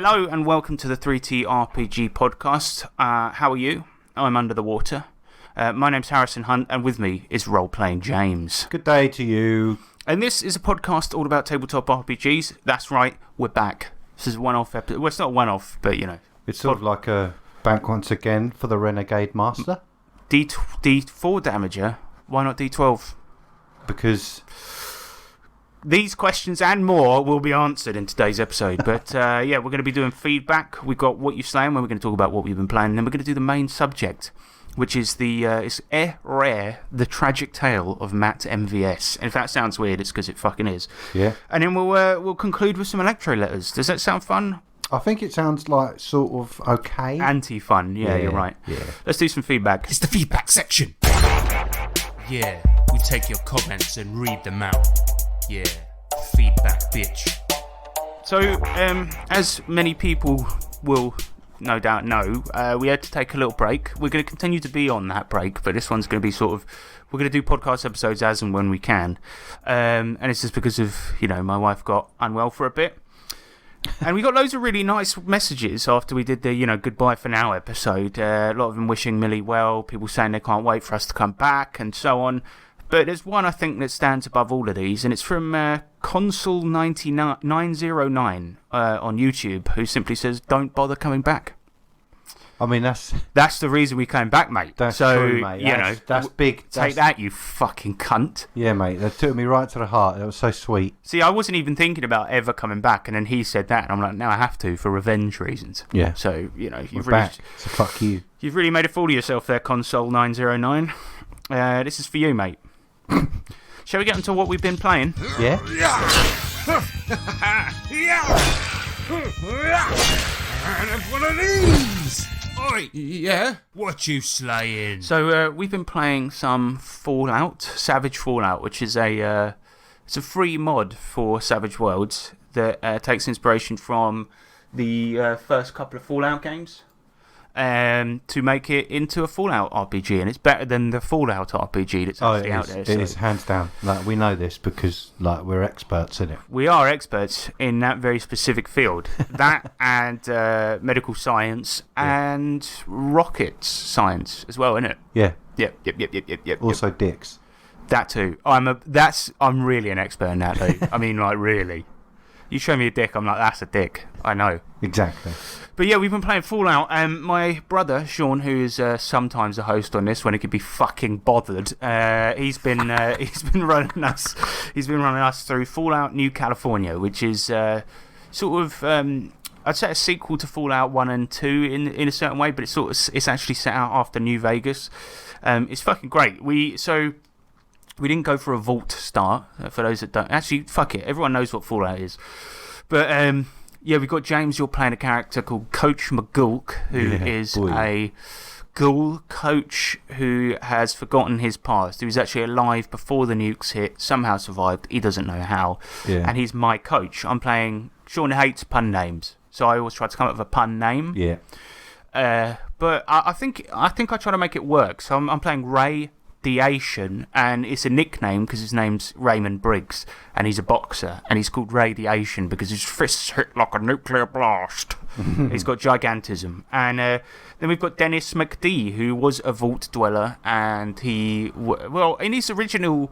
Hello and welcome to the 3T RPG podcast. How are you? I'm under the water. My name's Harrison Hunt, and with me is Role-Playing James. Good day to you. And this is a podcast all about tabletop RPGs. That's right, we're back. This is a one-off episode. Well, it's not a one-off, but you know. It's sort of like a back once again for the Renegade Master. D4 damager. Why not D12? Because these questions and more will be answered in today's episode. But yeah, we're going to be doing feedback. We've got what you've slain, where we're going to talk about what we've been playing. And then we're going to do the main subject, which is the the tragic tale of MattMVS. And if that sounds weird, it's because it fucking is. Yeah. And then we'll conclude with some electro letters. Does that sound fun? I think it sounds like sort of okay. Anti-fun. Yeah, you're right. Yeah. Let's do some feedback. It's the feedback section. Yeah, we take your comments and read them out. Yeah, feedback, bitch. So, as many people will no doubt know, we had to take a little break. We're going to continue to be on that break, but this one's going to be sort of, we're going to do podcast episodes as and when we can. And it's just because of, you know, my wife got unwell for a bit. And we got loads of really nice messages after we did the, you know, Goodbye for Now episode. A lot of them wishing Millie well, people saying they can't wait for us to come back, and so on. But there's one I think that stands above all of these, and it's from Consul909 on YouTube, who simply says, "Don't bother coming back." I mean, that's the reason we came back, mate. That's so, true, mate. That's big. Take that, you fucking cunt. Yeah, mate. That took me right to the heart. That was so sweet. See, I wasn't even thinking about ever coming back, and then he said that, and I'm like, now I have to for revenge reasons. Yeah. So, you know, We're back. So fuck you. You've really made a fool of yourself there, Console909. This is for you, mate. Shall we get into what we've been playing? Yeah? And have one of these! Oi, yeah? What you slaying? So, we've been playing some Fallout, Savage Fallout, which is it's a free mod for Savage Worlds that takes inspiration from the first couple of Fallout games to make it into a Fallout RPG, and it's better than the Fallout RPG that's actually out there. It is, hands down. Like, we know this because we're experts in it. We are experts in that very specific field. That and medical science and rockets science as well, isn't it? Yeah. Yep. Also dicks. That too. I'm really an expert in that, though. I mean, like, really. You show me a dick, I'm like, that's a dick. I know. Exactly. But yeah, we've been playing Fallout, and my brother, Sean, who is sometimes a host on this when he could be fucking bothered, he's been running us through Fallout New California, which is sort of, I'd say a sequel to Fallout 1 and 2 in a certain way, but it's actually set out after New Vegas. It's fucking great. We didn't go for a vault start, for those that don't. Actually, fuck it. Everyone knows what Fallout is. But, yeah, we've got James. You're playing a character called Coach McGulk, who is a ghoul coach who has forgotten his past. He was actually alive before the nukes hit, somehow survived. He doesn't know how. Yeah. And he's my coach. I'm playing... Sean hates pun names, so I always try to come up with a pun name. Yeah. But I think I try to make it work. So I'm playing Ray the Asian, and it's a nickname because his name's Raymond Briggs, and he's a boxer, and he's called Ray the Asian because his fists hit like a nuclear blast. He's got gigantism. And then we've got Dennis McD, who was a vault dweller, and in his original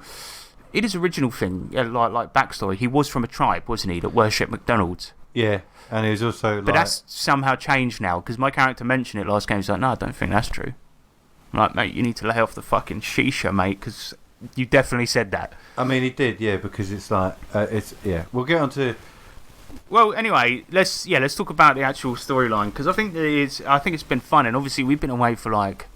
thing, like backstory, he was from a tribe, wasn't he, that worshipped McDonald's. Yeah, and he was also like... But that's somehow changed now, because my character mentioned it last game. He's like, no, I don't think that's true. I'm like, mate, you need to lay off the fucking shisha, mate, because you definitely said that. I mean, he did, yeah, because it's like, we'll get on to... Well, anyway, let's talk about the actual storyline, because I think it's been fun, and obviously we've been away for like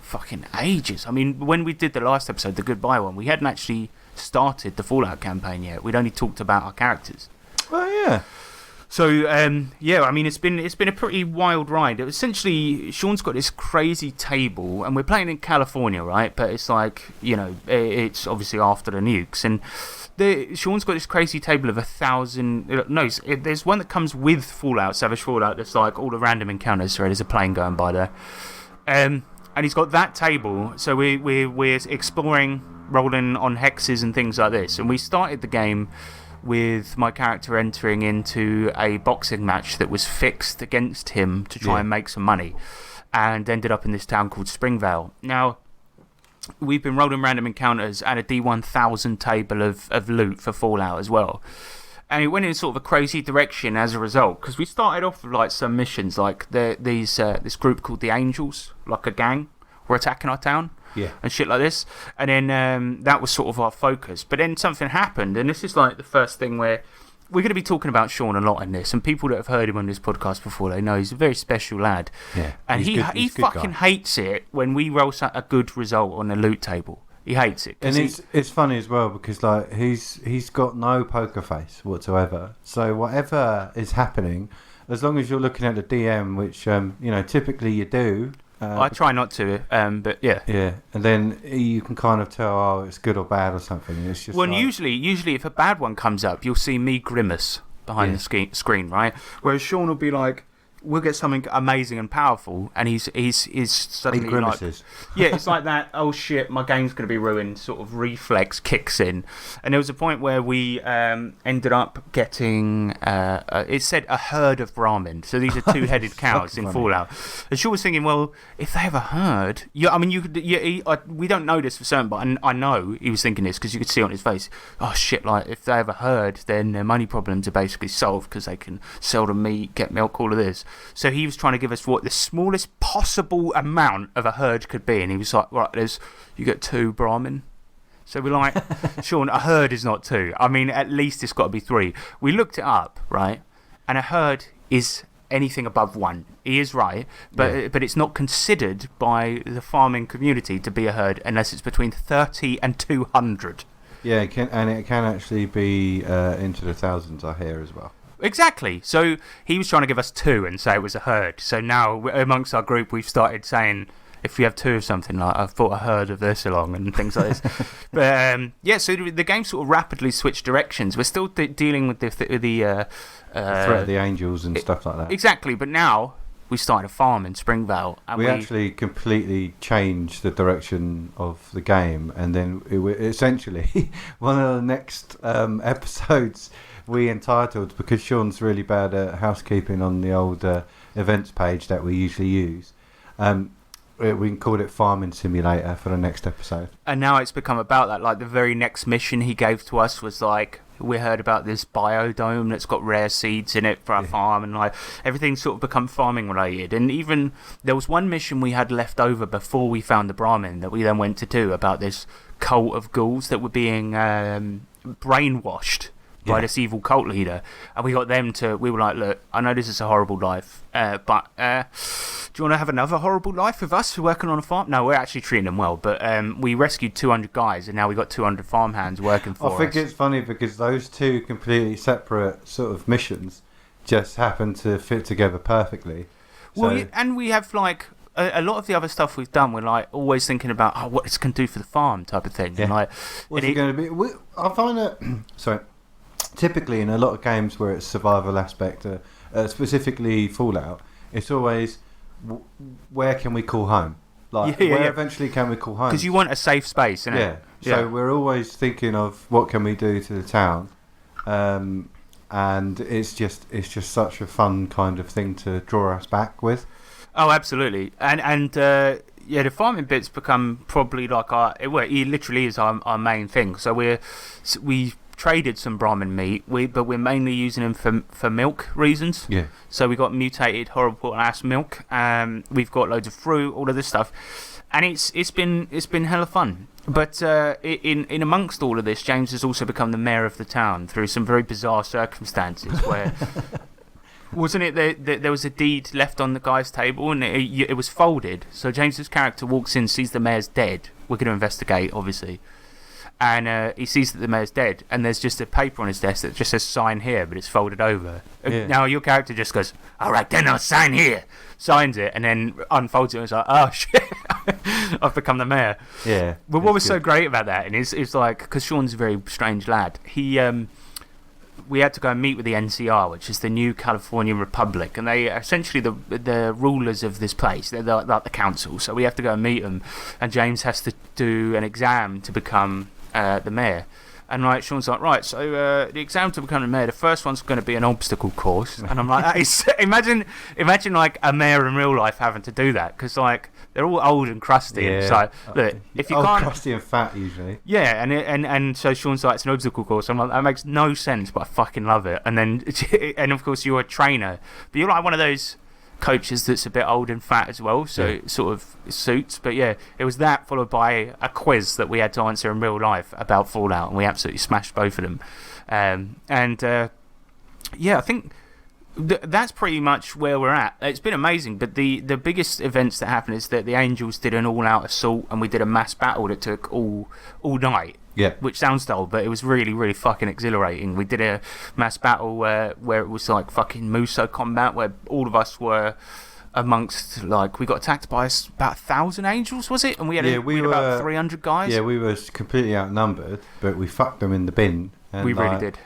fucking ages. I mean, when we did the last episode, the Goodbye one, we hadn't actually started the Fallout campaign yet. We'd only talked about our characters. Oh, yeah. So, yeah, I mean, it's been a pretty wild ride. Essentially, Sean's got this crazy table, and we're playing in California, right? But it's like, you know, it's obviously after the nukes. And Sean's got this crazy table of 1,000... No, there's one that comes with Fallout, Savage Fallout, that's like all the random encounters. Sorry, there's a plane going by there. And he's got that table, so we're exploring, rolling on hexes and things like this. And we started the game with my character entering into a boxing match that was fixed against him to try and make some money, and ended up in this town called Springvale. Now, we've been rolling random encounters and a D1000 table of loot for Fallout as well. And it went in sort of a crazy direction as a result, because we started off with like some missions, like this group called the Angels, like a gang, were attacking our town. Yeah. And shit like this. And then that was sort of our focus. But then something happened, and this is like the first thing where we're going to be talking about Sean a lot in this. And people that have heard him on this podcast before, they know he's a very special lad. Yeah. And he fucking hates it when we roll a good result on the loot table. He hates it. And it's funny as well, because like he's got no poker face whatsoever. So whatever is happening, as long as you're looking at the DM, which typically you do. I try not to, but yeah. Yeah, and then you can kind of tell, it's good or bad or something. It's just usually if a bad one comes up, you'll see me grimace behind the screen, right? Whereas Sean will be like, we'll get something amazing and powerful, and he's suddenly he grimaces. Like, it's like that, oh shit, my game's going to be ruined, sort of reflex kicks in. And there was a point where we ended up getting, it said a herd of Brahmin. So these are two-headed cows in Fallout. And Sean was thinking, well, if they have a herd, we don't know this for certain, but I know he was thinking this because you could see on his face, oh shit, like if they have a herd, then their money problems are basically solved because they can sell the meat, get milk, all of this. So he was trying to give us what the smallest possible amount of a herd could be, and he was like, right, you get 2 Brahmin. So we're like, Sean, a herd is not 2. I mean, at least it's got to be 3. We looked it up, right? And a herd is anything above 1. He is right, but it's not considered by the farming community to be a herd unless it's between 30 and 200. Yeah, it can actually be into the thousands, I hear, as well. Exactly. So he was trying to give us 2 and say it was a herd. So now amongst our group, we've started saying if we have 2 of something, like I've brought a herd of this along and things like this. But so the game sort of rapidly switched directions. We're still dealing with the threat of the Angels and stuff like that. Exactly. But now we started a farm in Springvale. And we actually completely changed the direction of the game, and then essentially one of the next episodes we entitled, because Sean's really bad at housekeeping on the old events page that we usually use, we called it Farming Simulator for the next episode. And now it's become about that. Like the very next mission he gave to us was like, we heard about this biodome that's got rare seeds in it for our farm, and like everything's sort of become farming related. And even there was one mission we had left over before we found the Brahmin that we then went to do about this cult of ghouls that were being brainwashed by this evil cult leader, and we got them to. We were like, look, I know this is a horrible life, but do you want to have another horrible life with us working on a farm? No, we're actually treating them well, but we rescued 200 guys, and now we got 200 farmhands working for us. I think it's funny because those 2 completely separate sort of missions just happen to fit together perfectly. Well, and we have like a lot of the other stuff we've done, we're like always thinking about what it's going to do for the farm type of thing. Yeah. And like, what's it going to be? I find that sorry. Typically, in a lot of games where it's survival aspect, specifically Fallout, it's always where can we call home? Like where eventually can we call home? Because you want a safe space, innit? Yeah. So we're always thinking of what can we do to the town, and it's just such a fun kind of thing to draw us back with. Oh, absolutely, and the farming bit's become probably like it literally is our main thing. So we traded some Brahmin meat, but we're mainly using them for milk reasons. Yeah. So we got mutated, horrible ass milk. We've got loads of fruit, all of this stuff, and it's been hella fun. But in amongst all of this, James has also become the mayor of the town through some very bizarre circumstances where. Wasn't it there was a deed left on the guy's table and it was folded? So James's character walks in, sees the mayor's dead. We're going to investigate, obviously. And he sees that the mayor's dead, and there's just a paper on his desk that just says sign here, but it's folded over. Yeah. Now your character just goes, all right, then I'll sign here. Signs it, and then unfolds it, and it's like, oh shit, I've become the mayor. Yeah. But what was so great about that, and it's like, because Sean's a very strange lad, we had to go and meet with the NCR, which is the New California Republic, and they are essentially the rulers of this place. They're like the council, so we have to go and meet them, and James has to do an exam to become the mayor. And like Sean's like, right, so the exam to become a mayor, the first one's going to be an obstacle course. And I'm like, that is, imagine like a mayor in real life having to do that, because like they're all old and crusty. And it's like, look, if you old, can't, crusty and fat usually. yeah, and so Sean's like, it's an obstacle course. I'm like, that makes no sense, but I fucking love it. And then and of course you're a trainer, but you're like one of those coaches that's a bit old and fat as well, so it sort of suits. But yeah, it was that followed by a quiz that we had to answer in real life about Fallout, and we absolutely smashed both of them. Yeah, I think that's pretty much where we're at. It's been amazing, but the biggest events that happened is that the Angels did an all-out assault, and we did a mass battle that took all night. Yeah. Which sounds dull, but it was really, really fucking exhilarating. We did a mass battle where it was like fucking Muso combat, where all of us were amongst, like, we got attacked by about 1,000 Angels, was it? And we had, we were about 300 guys. Yeah, we were completely outnumbered, but we fucked them in the bin. And we really did.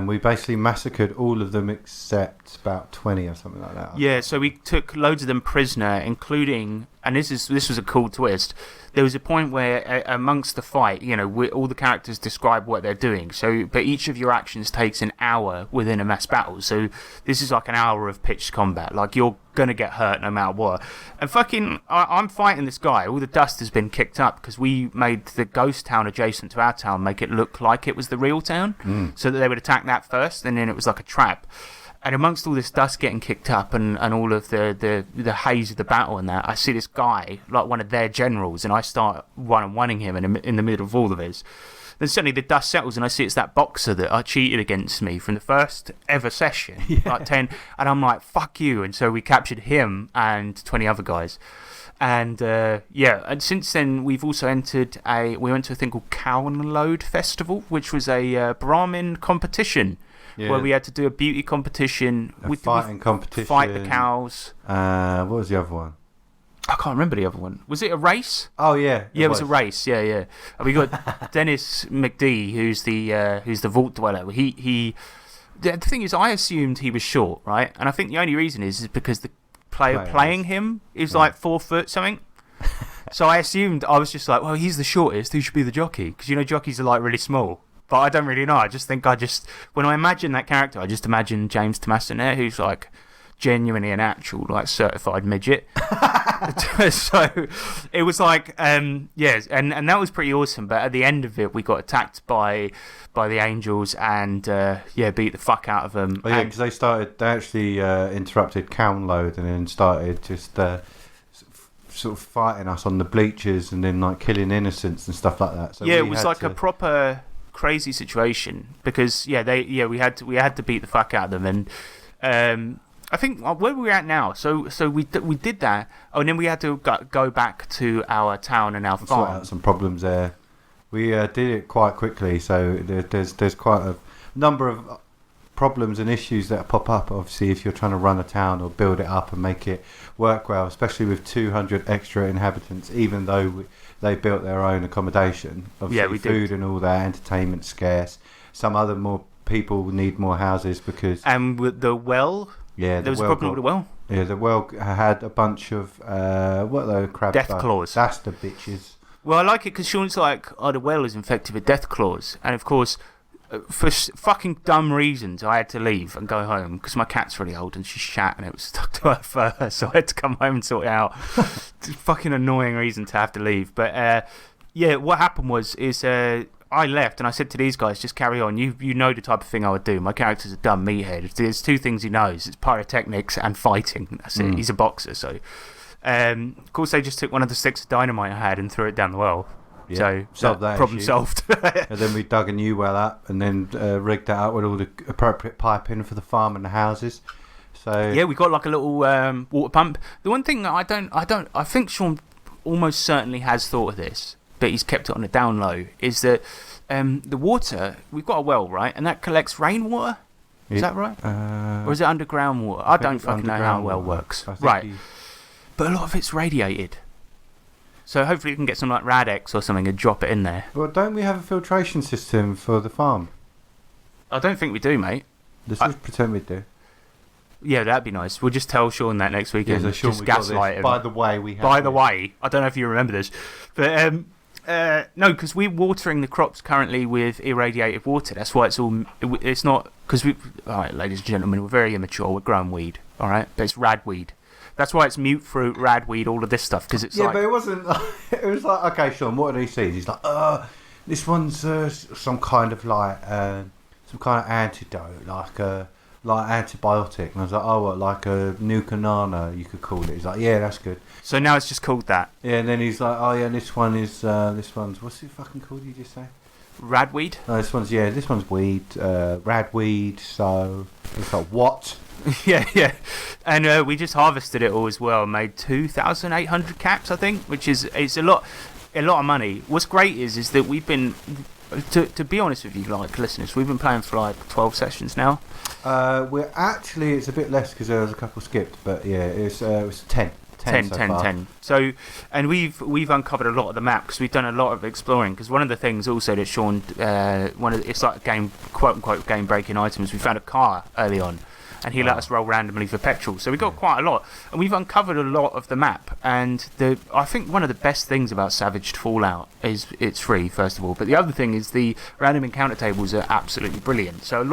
We basically massacred all of them except about 20 or something like that. Yeah, so we took loads of them prisoner, including, and this was a cool twist. There was a point where amongst the fight, you know, all the characters describe what they're doing. So, but each of your actions takes an hour within a mass battle. So this is like an hour of pitched combat. Like, you're gonna get hurt no matter what. And fucking, I'm fighting this guy. All the dust has been kicked up because we made the ghost town adjacent to our town make it look like it was the real town, so that they would attack that first, and then it was like a trap. And amongst all this dust getting kicked up and all of the haze of the battle and that, I see this guy, like one of their generals, and I start one-on-oneing him in the middle of all of this. Then suddenly the dust settles, and I see it's that boxer that I cheated against me from the first ever session, like 10, and I'm like, fuck you. And so we captured him and 20 other guys. And and since then we've also we went to a thing called Cownload Festival, which was a Brahmin competition. Yeah. Where we had to do a beauty competition. Competition. Fight the cows. What was the other one? I can't remember the other one. Was it a race? Oh, yeah. Yeah, it was a race. Yeah. And we got Dennis McD, who's the vault dweller. The thing is, I assumed he was short, right? And I think the only reason is because the player playing him is like 4 foot something. So I assumed, I was just like, well, he's the shortest. Who should be the jockey? Because, you know, jockeys are like really small. But I don't really know. I just think when I imagine that character, I just imagine James Tomasson, who's like genuinely an actual like certified midget. So it was like, and that was pretty awesome. But at the end of it, we got attacked by the Angels and beat the fuck out of them. Oh, yeah, because they actually interrupted Cownload and then started just sort of fighting us on the bleachers and then like killing innocents and stuff like that. So yeah, it was like a proper crazy situation because we had to beat the fuck out of them. And I think where we're at now, so we did that. Oh, and then we had to go back to our town and our farm. Sort out some problems there. We did it quite quickly, so there's quite a number of problems and issues that pop up. Obviously, if you're trying to run a town or build it up and make it work well, especially with 200 extra inhabitants, even though they built their own accommodation. Obviously, food and all that, entertainment scarce. Some other more people need more houses because... And with the well... Yeah, there was a problem with the well. Yeah, the well had a bunch of what are the crabs? Death claws. That's the bitches. Well, I like it because Sean's like, oh, the well is infected with death claws, and of course, for fucking dumb reasons, I had to leave and go home because my cat's really old and she's shat and it was stuck to her fur, so I had to come home and sort it out. Fucking annoying reason to have to leave, but what happened was I left and I said to these guys, just carry on. You know the type of thing I would do. My character's a dumb meathead. There's 2 things he knows. It's pyrotechnics and fighting. That's it. He's a boxer. So, of course, they just took one of the sticks of dynamite I had and threw it down the well. Yeah, so that problem solved. And then we dug a new well up and then rigged that out with all the appropriate piping for the farm and the houses. So yeah, we got like a little water pump. The one thing I think Sean almost certainly has thought of this, but he's kept it on the down low, is that the water, we've got a well, right? And that collects rainwater? Is that right? Or is it underground water? I don't fucking know how a well works. Right. But a lot of it's radiated. So hopefully we can get some like Radex or something and drop it in there. Well, don't we have a filtration system for the farm? I don't think we do, mate. Let's just pretend we do. Yeah, that'd be nice. We'll just tell Sean that next weekend. Yeah, so Sean, just gaslight him. By the way, I don't know if you remember this, but No, because we're watering the crops currently with irradiated water. That's why it's not because we. All right, ladies and gentlemen, we're very immature. We're growing weed, all right, but it's radweed. That's why it's mute fruit, radweed, all of this stuff. Because it's but it wasn't. It was like, okay, Sean, what did he see? He's like, this one's some kind of antidote, like antibiotic. And I was like, oh, what, like a Nucanana, you could call it. He's like, yeah, that's good. So now it's just called that. Yeah, and then he's like, oh yeah, this one's what's it fucking called? You just say radweed. No, this one's weed, radweed. So it's like what? yeah, and we just harvested it all as well. Made 2,800 caps, I think, which is it's a lot of money. What's great is that we've been. To be honest with you, like listeners, we've been playing for like 12 sessions now. We're actually, it's a bit less because there was a couple skipped, but yeah, it was 10. 10. So, and we've uncovered a lot of the map because we've done a lot of exploring. Because one of the things also that Sean, it's like game, quote unquote, game breaking items. We found a car early on, and he let us roll randomly for petrol. So we got quite a lot, and we've uncovered a lot of the map. And I think one of the best things about Savaged Fallout is it's free, first of all. But the other thing is the random encounter tables are absolutely brilliant. So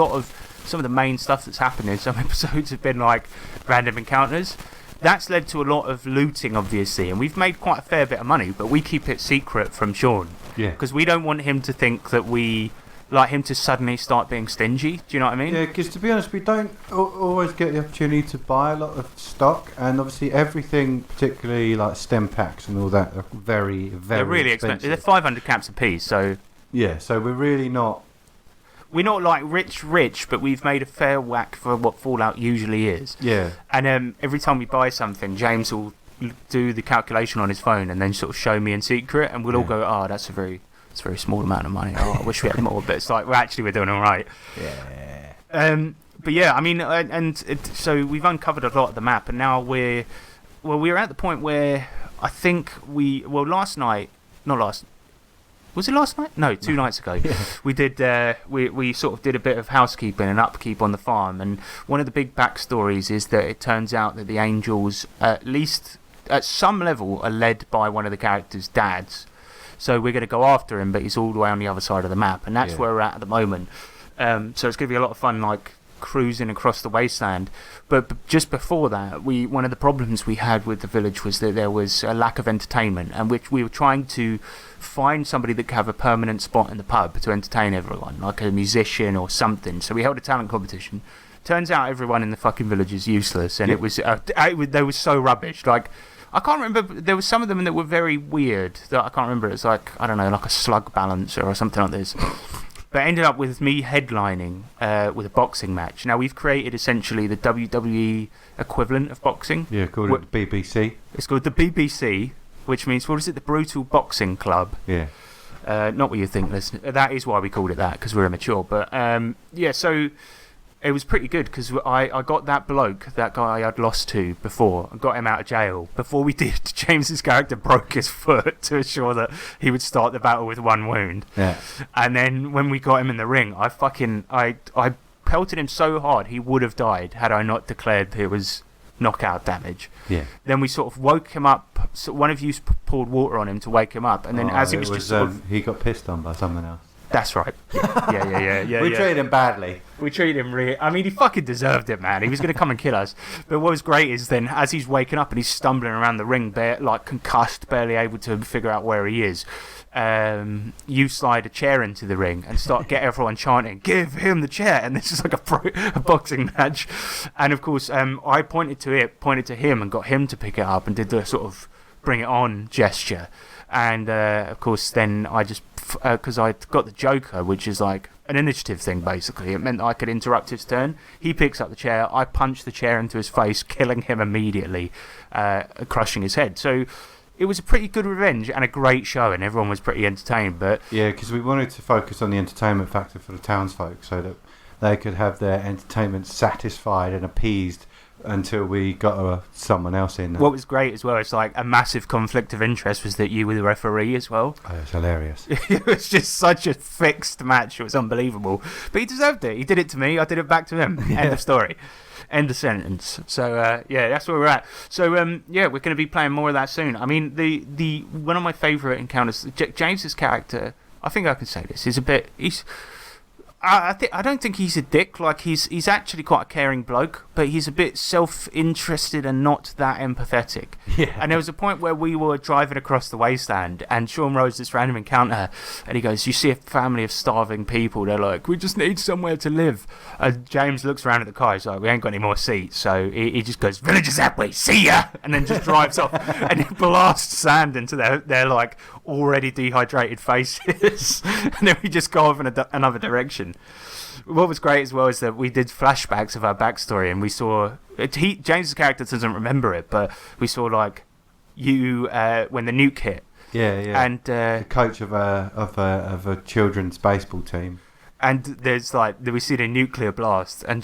some of the main stuff that's happened in some episodes have been like random encounters. That's led to a lot of looting, obviously, and we've made quite a fair bit of money, but we keep it secret from Sean. Yeah. Because we don't want him to think that we like him to suddenly start being stingy. Do you know what I mean? Yeah, because to be honest, we don't always get the opportunity to buy a lot of stock, and obviously everything, particularly like stem packs and all that, are very, very They're really expensive. They're 500 caps a piece, so... Yeah, so we're really not... We're not like rich, but we've made a fair whack for what Fallout usually is. Yeah. And every time we buy something, James will do the calculation on his phone and then sort of show me in secret, and we'll all go, "Oh, that's a very small amount of money. Oh, I wish we had more." But it's like we're doing all right. Yeah. But yeah, I mean, so we've uncovered a lot of the map, and now we're at the point where I think last night, not last. Was it last night? No, 2 nights ago. Yeah. We did. We sort of did a bit of housekeeping and upkeep on the farm. And one of the big backstories is that it turns out that the Angels, at least at some level, are led by one of the characters' dads. So we're going to go after him, but he's all the way on the other side of the map, and that's where we're at the moment. So it's going to be a lot of fun, like cruising across the wasteland. But just before that, one of the problems we had with the village was that there was a lack of entertainment, and which we were trying to find somebody that could have a permanent spot in the pub to entertain everyone, like a musician or something. So we held a talent competition. Turns out everyone in the fucking village is useless, and they were so rubbish. Like, I can't remember. There were some of them that were very weird. That I can't remember. It's like, I don't know, like a slug balancer or something like this. But it ended up with me headlining with a boxing match. Now, we've created essentially the WWE equivalent of boxing. Yeah, called it the BBC. It's called the BBC, which means, what is it, the Brutal Boxing Club. Yeah. Not what you think, listen. That is why we called it that, because we're immature. But, yeah, so it was pretty good, because I got that bloke, that guy I'd lost to before, and got him out of jail. Before we did, James's character broke his foot to ensure that he would start the battle with 1 wound. Yeah. And then when we got him in the ring, I pelted him so hard he would have died had I not declared that it was knockout damage. Yeah. Then we sort of woke him up. So one of you poured water on him to wake him up, and then as he was just sort of... he got pissed on by someone else. That's right. Yeah. We treated him badly. We treated him really... I mean, he fucking deserved it, man. He was going to come and kill us. But what was great is then, as he's waking up and he's stumbling around the ring, like concussed, barely able to figure out where he is, you slide a chair into the ring and get everyone chanting, "Give him the chair!" And this is like a boxing match. And of course, I pointed to him and got him to pick it up and did the sort of bring it on gesture. And of course, then I just, because I got the Joker, which is like an initiative thing basically, it meant that I could interrupt his turn. He picks up the chair, I punch the chair into his face, killing him immediately, crushing his head. So it was a pretty good revenge and a great show, and everyone was pretty entertained. But yeah, because we wanted to focus on the entertainment factor for the townsfolk, so that they could have their entertainment satisfied and appeased until we got someone else in. What was great as well is like a massive conflict of interest was that you were the referee as well. Oh, it's hilarious. It was just such a fixed match. It was unbelievable. But he deserved it. He did it to me. I did it back to him. End of story. End of sentence. So yeah, that's where we're at. So yeah, we're going to be playing more of that soon. I mean, the one of my favourite encounters, James's character. I think I can say this. I don't think he's a dick. Like he's actually quite a caring bloke, but he's a bit self-interested and not that empathetic. Yeah. And there was a point where we were driving across the wasteland, and Sean rose this random encounter, and he goes, "You see a family of starving people. They're like, we just need somewhere to live." And James looks around at the car. He's like, "We ain't got any more seats." So he just goes, "Village is that way. See ya!" And then just drives off, and he blasts sand into their like already dehydrated faces, and then we just go off in another direction. What was great as well is that we did flashbacks of our backstory, and we saw James's character doesn't remember it, but we saw like you when the nuke hit. Yeah. And the coach of a children's baseball team. And there's like we see the nuclear blast, and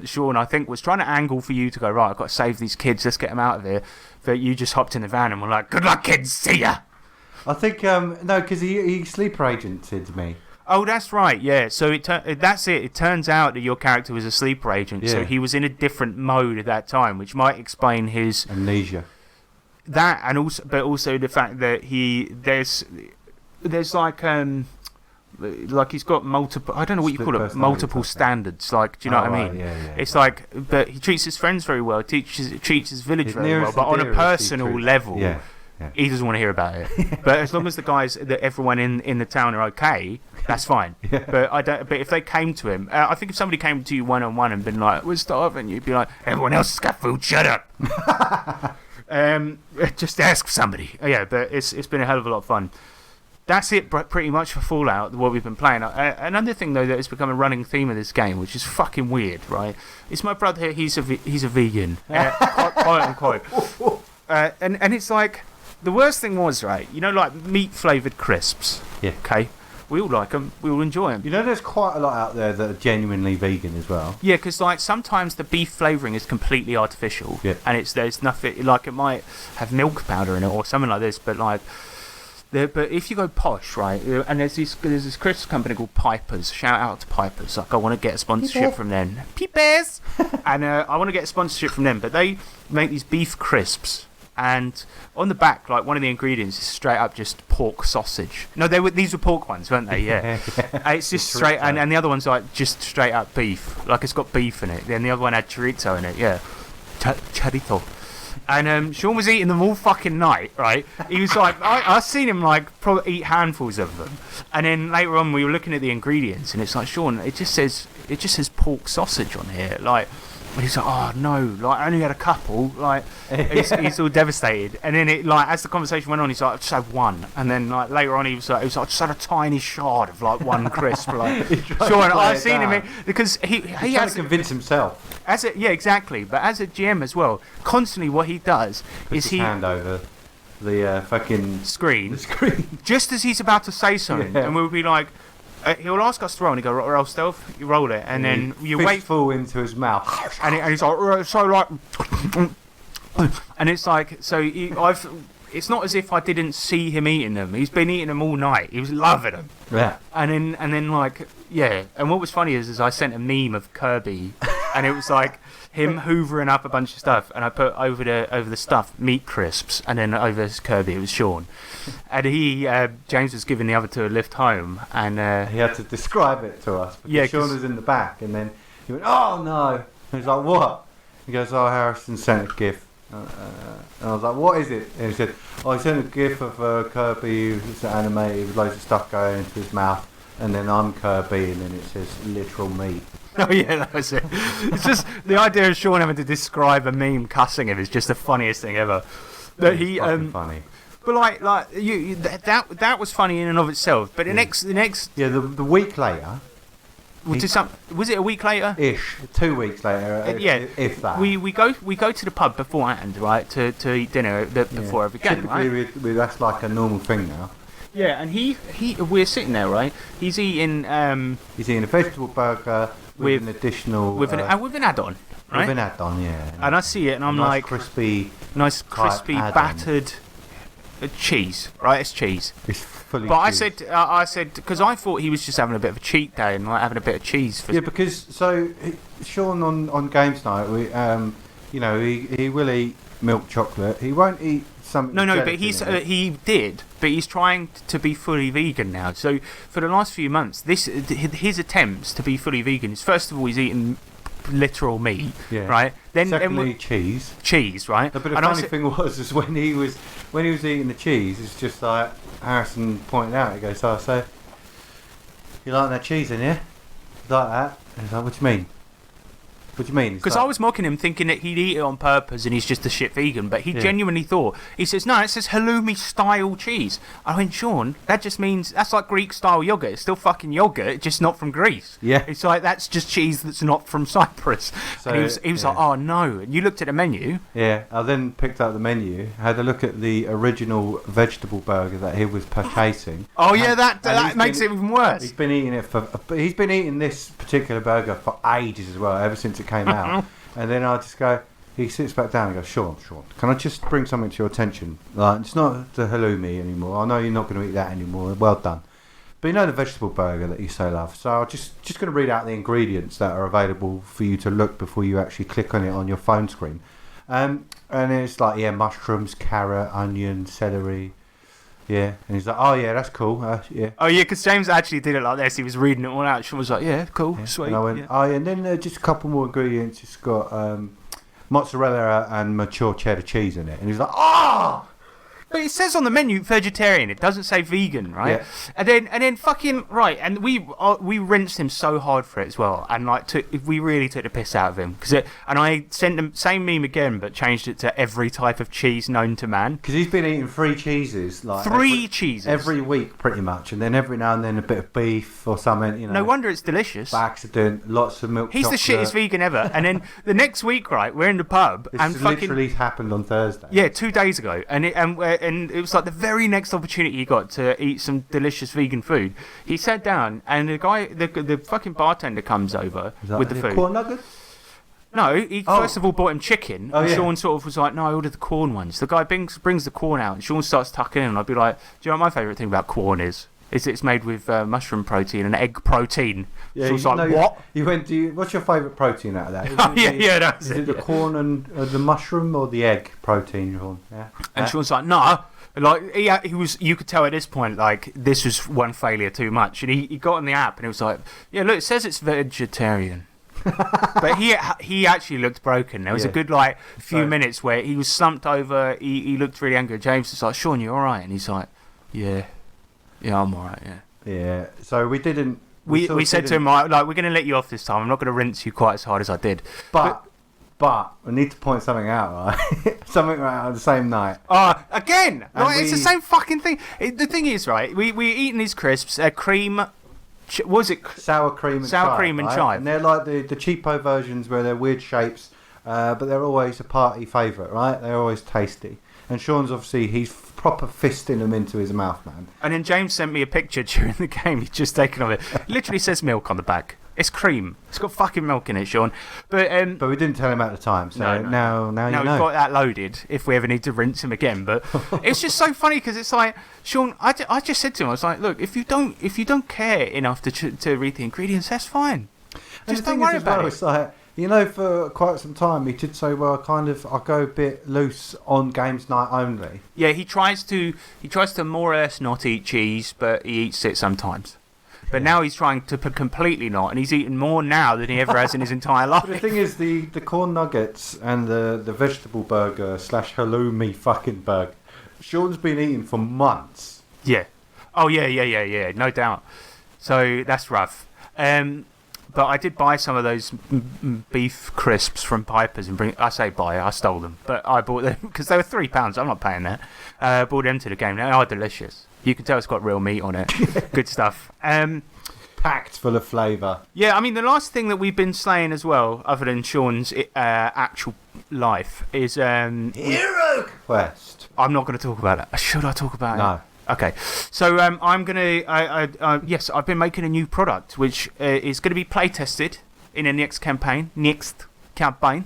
Sean, I think, was trying to angle for you to go, right, I've got to save these kids, let's get them out of here. But you just hopped in the van and were like, "Good luck, kids, see ya." I think no, because he sleeper agented me. Oh, that's right, yeah. So that's it. It turns out that your character was a sleeper agent, Yeah. so he was in a different mode at that time, which might explain his amnesia. That, and also the fact that there's like he's got multiple. I don't know what you call it. Multiple standards. Like, do you know what I mean? Yeah. It's like, but he treats his friends very well. Treats his village very well, but on a personal level. Yeah. He doesn't want to hear about it. But as long as the guys, that everyone in the town are okay, that's fine. Yeah. But if they came to him, I think if somebody came to you one-on-one and been like, "We're starving," you'd be like, "Everyone else has got food. Shut up." Just ask somebody. Yeah, but it's been a hell of a lot of fun. That's it pretty much for Fallout, what we've been playing. Another thing, though, that has become a running theme of this game, which is fucking weird, right? It's my brother here, he's a vegan, quote unquote. And it's like, the worst thing was, right, you know, like meat-flavoured crisps. Yeah. Okay? We all like them, we all enjoy them. You know, there's quite a lot out there that are genuinely vegan as well. Yeah, because like sometimes the beef flavouring is completely artificial. Yeah. And there's nothing, like it might have milk powder in it or something like this, but like... But if you go posh, right, and there's this crisp company called Piper's. Shout out to Piper's. Like, I want to get a sponsorship from them. Piper's! And I want to get a sponsorship from them. But they make these beef crisps. And on the back, like, one of the ingredients is straight up just pork sausage. No, these were pork ones, weren't they? Yeah. It's just straight, and the other one's like just straight up beef. Like, it's got beef in it. Then the other one had chorizo in it, yeah. Chorizo. And Sean was eating them all fucking night, right? He was like, I seen him like probably eat handfuls of them, and then later on we were looking at the ingredients, and it's like, Sean, it just says pork sausage on here, like. And he's like, "Oh no, like I only had a couple." Like he's all devastated, and then it like as the conversation went on, he's like, "I just had one," and then like later on he was like, "I just had a tiny shard of like one crisp." Like, Sean, I've seen him because he has to convince himself. Yeah, exactly. But as a GM as well, constantly what he does is he hand over the fucking screen. The screen. Just as he's about to say something, and we'll be like. He'll ask us to roll, and he go, "Roll stealth." You roll it, and then you wait. Full into his mouth, and he's like, "So like," and it's like, so it's not as if I didn't see him eating them. He's been eating them all night. He was loving them. Yeah. And then like, yeah. And what was funny is I sent a meme of Kirby, and it was like him hoovering up a bunch of stuff, and I put over the stuff meat crisps, and then over Kirby it was Sean, and James was giving the other two a lift home, and he had to describe it to us because yeah, Sean was in the back, and then he went, "Oh no!" And he's like, "What?" He goes, "Oh, Harrison sent a GIF," and I was like, "What is it?" And he said, "Oh, he sent a GIF of Kirby, it's animated with loads of stuff going into his mouth, and then I'm Kirby, and then it says literal meat." Oh yeah, that was it. It's just the idea of Sean having to describe a meme cussing him is just the funniest thing ever. But he funny. But like that was funny in and of itself. But the next the week later. Was it a week later? Ish, 2 weeks later. Yeah, if that. We go to the pub beforehand, right, to eat dinner before every game, typically right? That's like a normal thing now. Yeah, and we're sitting there, right? He's eating a vegetable burger with an additional with an add-on. right? They've been had done, yeah. And I see it, and I'm like, nice crispy add-on. battered cheese, right? It's cheese. It's fully But cheese. I said, because I thought he was just having a bit of a cheat day and like having a bit of cheese. For Yeah, because so Sean on games night, we he will eat milk chocolate. He won't eat something. No, but he's trying to be fully vegan now. So for the last few months, his attempts to be fully vegan is, first of all, he's eating literal meat, right? Secondly, cheese, right? But the funny thing was when he was eating the cheese, it's just like Harrison pointed out. He goes, "Oh, so you like that cheese in here? Like that?" And he's like, "What do you mean? What do you mean?" Because I was mocking him, thinking that he'd eat it on purpose and he's just a shit vegan, but he genuinely thought, he says, no, it says halloumi style cheese. I went, Sean, that just means, that's like Greek style yogurt. It's still fucking yogurt, just not from Greece. Yeah. It's like, that's just cheese that's not from Cyprus. So, and he was like, oh no. And you looked at the menu. Yeah, I then picked up the menu, had a look at the original vegetable burger that he was purchasing. Oh yeah, that makes it even worse. He's been eating this particular burger for ages as well, ever since it came out. And then I just go, he sits back down and goes, Sean, can I just bring something to your attention? Like, it's not the halloumi anymore. I know you're not going to eat that anymore. Well done. But you know the vegetable burger that you so love. So I'm just going to read out the ingredients that are available for you to look before you actually click on it on your phone screen. And it's like, mushrooms, carrot, onion, celery. Yeah, and he's like, oh yeah, that's cool. Yeah. Oh yeah, because James actually did it like this. He was reading it all out. Sean was like, yeah, cool, sweet. And I went, oh yeah, and then just a couple more ingredients. It's got mozzarella and mature cheddar cheese in it. And he's like, oh! But it says on the menu vegetarian. It doesn't say vegan, right? Yeah. And then fucking right. And we rinsed him so hard for it as well. And like we really took the piss out of him and I sent him same meme again, but changed it to every type of cheese known to man. Because he's been eating three cheeses, like cheeses every week, pretty much. And then every now and then a bit of beef or something. You know. No wonder it's delicious. By accident, lots of milk. He's chocolate. the shittest vegan ever. And then the next week, right, we're in the pub this and literally happened on Thursday. Yeah, 2 days ago, and it was like the very next opportunity he got to eat some delicious vegan food. He sat down, and the fucking bartender comes over with the food. Corn nuggets? No, he first of all bought him chicken. And Sean sort of was like, "No, I ordered the corn ones." The guy brings the corn out, and Sean starts tucking in. And I'd be like, "Do you know what my favourite thing about corn is? It's made with mushroom protein and egg protein." Yeah, so it's like, what? You went, what's your favourite protein out of that? That's it. Is it the corn and the mushroom or the egg protein? Yeah. And Sean's like, "Nah." Like he was, you could tell at this point, like this was one failure too much. And he got on the app and he was like, "Yeah, look, it says it's vegetarian." But he actually looked broken. There was a good few minutes where he was slumped over. He looked really angry. James was like, "Sean, you all right?" And he's like, "Yeah, I'm all right." Yeah. So we didn't. We said to him, like, we're going to let you off this time. I'm not going to rinse you quite as hard as I did. But I need to point something out, right? Something right on the same night. Again! Like, it's the same fucking thing. The thing is, right, we're eating these crisps, cream... what was it? Sour cream and Sour chive, cream and right? chive. And they're like the cheapo versions where they're weird shapes, but they're always a party favourite, right? They're always tasty. And Sean's obviously, he's proper fisting them into his mouth, man. And then James sent me a picture during the game. He'd just taken of it. Literally says milk on the back. It's cream. It's got fucking milk in it, Sean. But we didn't tell him at the time, so now you know. Now we've got that loaded if we ever need to rinse him again. But it's just so funny because it's like, Sean, I just said to him, I was like, look, if you don't care enough to read the ingredients, that's fine. Just don't worry about it. It's like, you know, for quite some time he did say, well, I go a bit loose on games night only. Yeah, he tries to more or less not eat cheese, but he eats it sometimes. But now he's trying to completely not, and he's eaten more now than he ever has in his entire life. But the thing is, the corn nuggets and the vegetable burger / halloumi fucking burger, Sean's been eating for months. Yeah. Oh, yeah, no doubt. So that's rough. But I did buy some of those beef crisps from Piper's and I stole them. But I bought them because they were £3. I'm not paying that. Bought them to the game. They are delicious. You can tell it's got real meat on it. Good stuff. Packed full of flavour. Yeah, I mean, the last thing that we've been slaying as well, other than Sean's actual life, is... Hero Quest. I'm not going to talk about it. Should I talk about it? No. Okay, so I'm going to... yes, I've been making a new product, which is going to be play tested in a next campaign. campaign.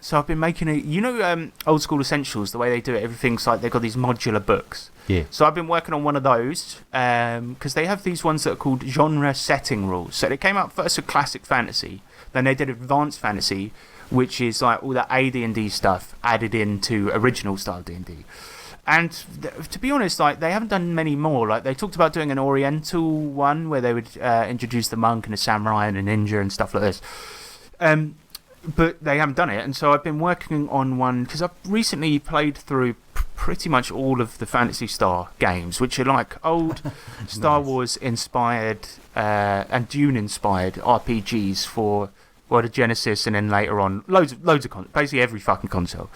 So I've been making Old School Essentials, the way they do it, everything's like they've got these modular books. Yeah. So I've been working on one of those because they have these ones that are called genre setting rules. So they came out first with classic fantasy, then they did advanced fantasy, which is like all the AD&D stuff added into original style D&D. And to be honest, like they haven't done many more. Like they talked about doing an Oriental one where they would introduce the monk and the samurai and a ninja and stuff like this. But they haven't done it, and so I've been working on one because I've recently played through pretty much all of the Phantasy Star games, which are like old Star Wars inspired and Dune inspired RPGs for the Genesis, and then later on loads of basically every fucking console.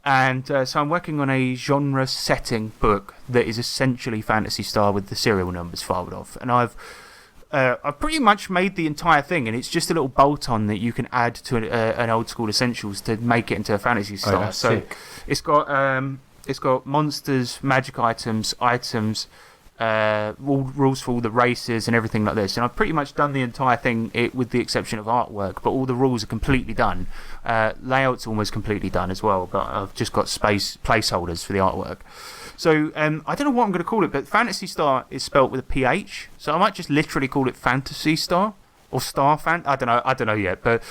And so I'm working on a genre setting book that is essentially Phantasy Star with the serial numbers filed off, and I've pretty much made the entire thing, and it's just a little bolt-on that you can add to an Old School Essentials to make it into a Phantasy Star. So sick. It's got monsters, magic items, rules for all the races and everything like this. And I've pretty much done the entire thing with the exception of artwork, but all the rules are completely done. Layout's almost completely done as well, but I've just got placeholders for the artwork. So I don't know what I'm going to call it, but Phantasy Star is spelt with a PH, so I might just literally call it Fantasy Star or Star Fan. I don't know yet, but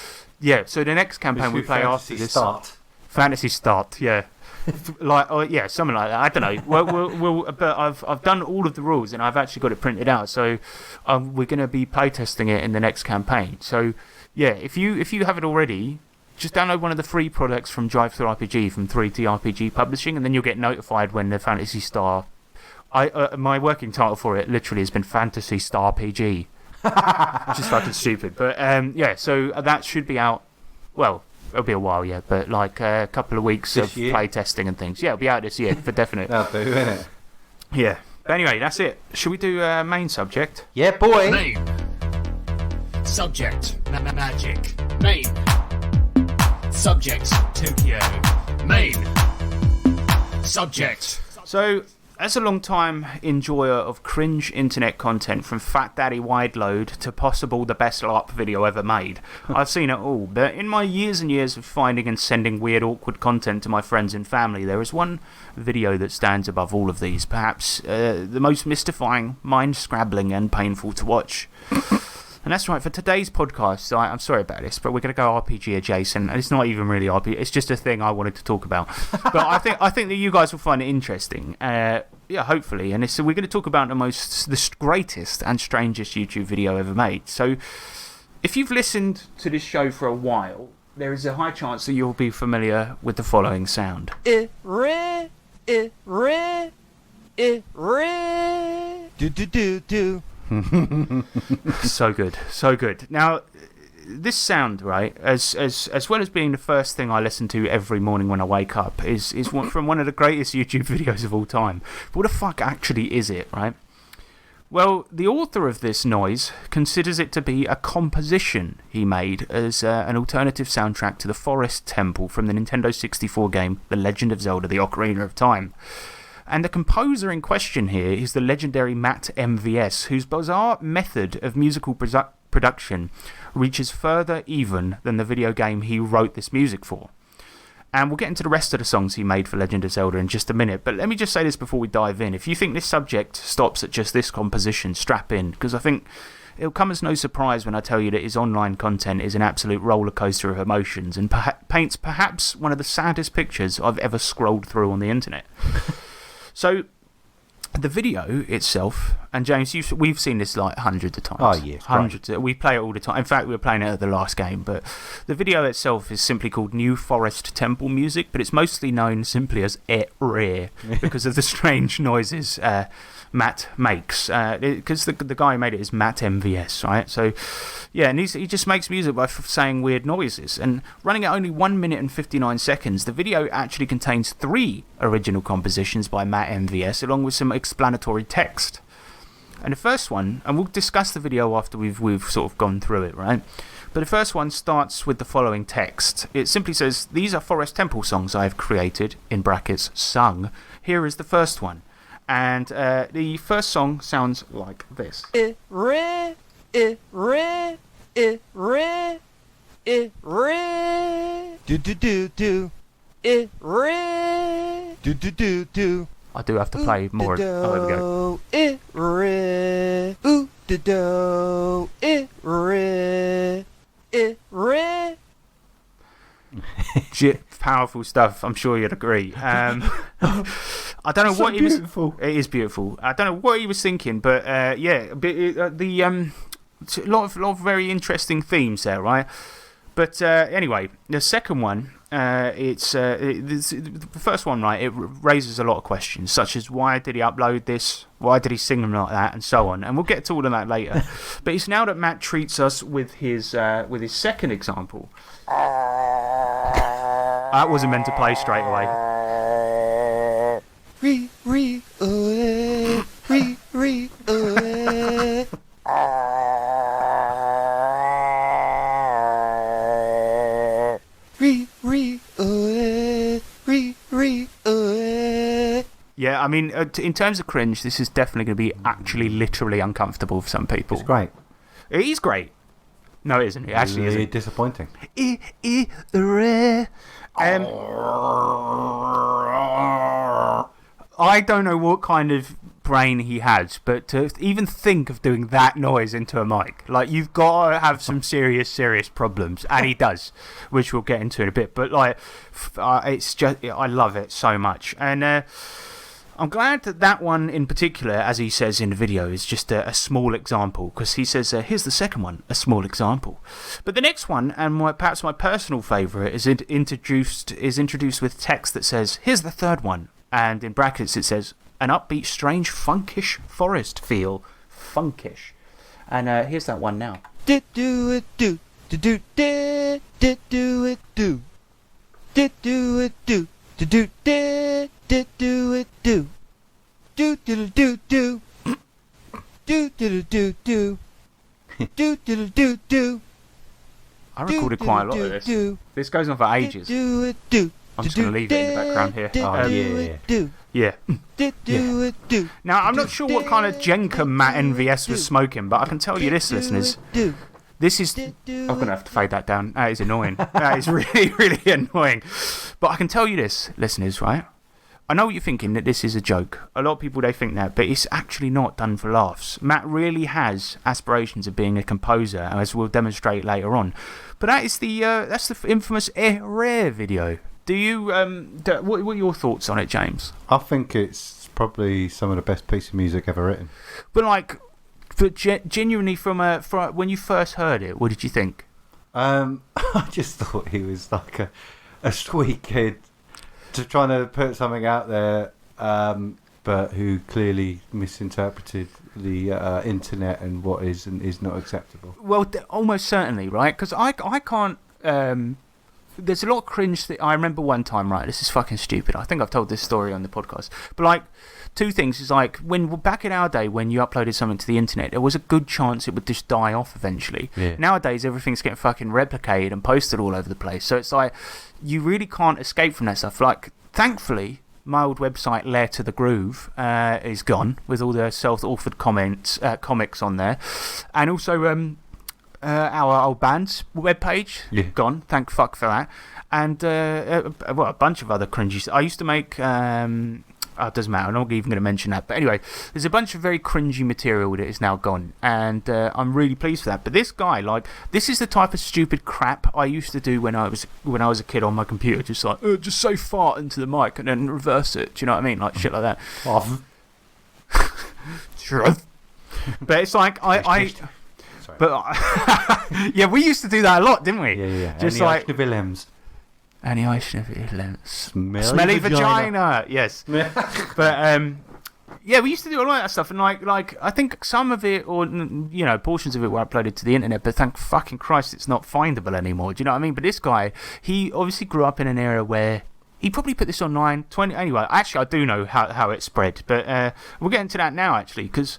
yeah. So the next campaign we play after this, Fantasy Start, yeah, yeah, something like that. I don't know. But I've done all of the rules and I've actually got it printed out. So we're going to be playtesting it in the next campaign. So yeah, if you have it already, just download one of the free products from Drive-Thru RPG from 3T RPG Publishing, and then you'll get notified when the Phantasy Star. My working title for it literally has been Phantasy Star PG, which is fucking stupid. But yeah, so that should be out. Well, it'll be a while yet, but like a couple of weeks of play testing and things. Yeah, it'll be out this year for definite. That'll do, innit? Yeah. But anyway, that's it. Should we do main subject? Yeah, boy. Main subject. Magic. Main subject. Tokyo. Main subject. So, as a long-time enjoyer of cringe internet content, from Fat Daddy Wide Load to possible the best LARP video ever made, I've seen it all. But in my years and years of finding and sending weird, awkward content to my friends and family, there is one video that stands above all of these. Perhaps the most mystifying, mind-scrabbling, and painful to watch. And that's right, for today's podcast, I'm sorry about this, but we're going to go RPG adjacent. And it's not even really RPG, it's just a thing I wanted to talk about. But I think that you guys will find it interesting. Yeah, hopefully. And so we're going to talk about the greatest and strangest YouTube video ever made. So if you've listened to this show for a while, there is a high chance that you'll be familiar with the following sound. Do. So good. Now, this sound, right, as well as being the first thing I listen to every morning when I wake up, is from one of the greatest YouTube videos of all time. But what the fuck actually is it, right? Well, the author of this noise considers it to be a composition he made as an alternative soundtrack to the Forest Temple from the Nintendo 64 game The Legend of Zelda: The Ocarina of Time. And the composer in question here is the legendary MattMVS, whose bizarre method of musical production reaches further even than the video game he wrote this music for. And we'll get into the rest of the songs he made for Legend of Zelda in just a minute, but let me just say this before we dive in. If you think this subject stops at just this composition, strap in, because I think it'll come as no surprise when I tell you that his online content is an absolute roller coaster of emotions and paints perhaps one of the saddest pictures I've ever scrolled through on the internet. So, the video itself, and James, we've seen this like hundreds of times. Oh, yeah. Hundreds. We play it all the time. In fact, we were playing it at the last game. But the video itself is simply called New Forest Temple Music, but it's mostly known simply as Et Rare because of the strange noises Matt makes. Because the guy who made it is MattMVS, right? So, yeah, and he just makes music by saying weird noises. And running at only 1 minute and 59 seconds, the video actually contains 3 original compositions by MattMVS, along with some explanatory text. And the first one, and we'll discuss the video after we've sort of gone through it, right? But the first one starts with the following text. It simply says, "These are Forest Temple songs I have created, in brackets, sung. Here is the first one." And the first song sounds like this. it red. Do do do do. It red. Do do do do. I do have to play more. Oh, there we go. It red. Ooh do do. It red. It red. Powerful stuff. I'm sure you'd agree. I don't know what he was. It is beautiful. I don't know what he was thinking, but yeah, a lot of very interesting themes there, right? But anyway, the second one, the first one, right? It raises a lot of questions, such as why did he upload this? Why did he sing them like that, and so on. And we'll get to all of that later. But it's now that Matt treats us with his second example. That wasn't meant to play straight away. Yeah, I mean, in terms of cringe, this is definitely going to be actually literally uncomfortable for some people. It's great. It is great. No, it isn't. It actually isn't. Disappointing. I don't know what kind of brain he has, but to even think of doing that noise into a mic, like, you've got to have some serious problems, and he does, which we'll get into in a bit. But like, it's just, I love it so much, and I'm glad that one in particular, as he says in the video, is just a small example, because he says, here's the second one, a small example. But the next one, and perhaps my personal favourite, is introduced with text that says, here's the third one, and in brackets it says, an upbeat, strange, funkish forest feel. Funkish. And here's that one now. Do it do. Do do do. Do it do. Do it do. Do do do. Do it do. Do do do do. Do do do do. Do do do do. I recorded quite a lot of this. This goes on for ages. Do it do. I'm just going to leave it in the background here. Yeah. Now, I'm not sure what kind of Jenka MattMVS was smoking, but I can tell you this, listeners. This is... I'm going to have to fade that down. That is annoying. That is really, really annoying. But I can tell you this, listeners, right? I know what you're thinking, that this is a joke. A lot of people, they think that, but it's actually not done for laughs. Matt really has aspirations of being a composer, as we'll demonstrate later on. But that's the infamous Rare video. Do you, what are your thoughts on it, James? I think it's probably some of the best piece of music ever written. But like, genuinely, from when you first heard it, what did you think? I just thought he was like a sweet kid, just trying to put something out there, but who clearly misinterpreted the internet and what is and is not acceptable. Well, almost certainly, right? Because I can't... there's a lot of cringe that I remember one time, right? This is fucking stupid. I think I've told this story on the podcast. But like, two things is like, back in our day, when you uploaded something to the internet, there was a good chance it would just die off eventually. Yeah. Nowadays, everything's getting fucking replicated and posted all over the place. So it's like, you really can't escape from that stuff. Like, thankfully, my old website, Lair to the Groove, is gone with all the self-authored comics on there. And also, our old band's webpage, gone. Thank fuck for that. And a bunch of other cringy. I used to make. It doesn't matter. I'm not even going to mention that. But anyway, there's a bunch of very cringy material that is now gone, and I'm really pleased for that. But this guy, like, this is the type of stupid crap I used to do when I was a kid on my computer. Just like, just say fart into the mic and then reverse it. Do you know what I mean? Like shit like that. But it's like But yeah, we used to do that a lot, didn't we? Yeah. Just Annie like Willems. Annie Willems. Smelly vagina. Yes. But yeah, we used to do a lot of that stuff, and like I think some of it, or portions of it, were uploaded to the internet. But thank fucking Christ, it's not findable anymore. Do you know what I mean? But this guy, he obviously grew up in an era where he probably put this online. Anyway, actually, I do know how it spread, but we'll get into that now, actually, because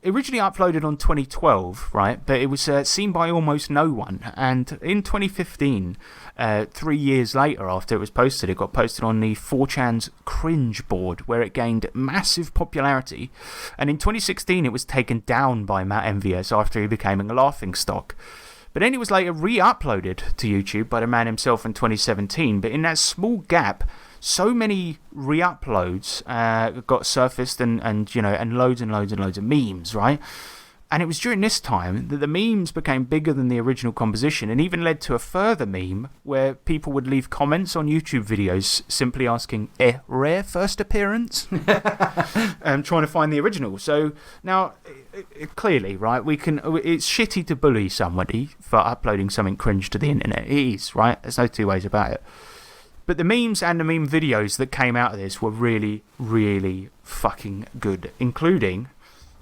originally uploaded on 2012, right? But it was seen by almost no one. And in 2015, 3 years later after it was posted, it got posted on the 4chan's cringe board, where it gained massive popularity. And in 2016, it was taken down by MattMVS after he became a laughingstock. But then it was later re-uploaded to YouTube by the man himself in 2017. But in that small gap, so many re-uploads got surfaced and loads and loads and loads of memes, right? And it was during this time that the memes became bigger than the original composition, and even led to a further meme where people would leave comments on YouTube videos simply asking, rare first appearance? Trying to find the original. So now, clearly, right, it's shitty to bully somebody for uploading something cringe to the internet. It is, right? There's no two ways about it. But the memes and the meme videos that came out of this were really, really fucking good, including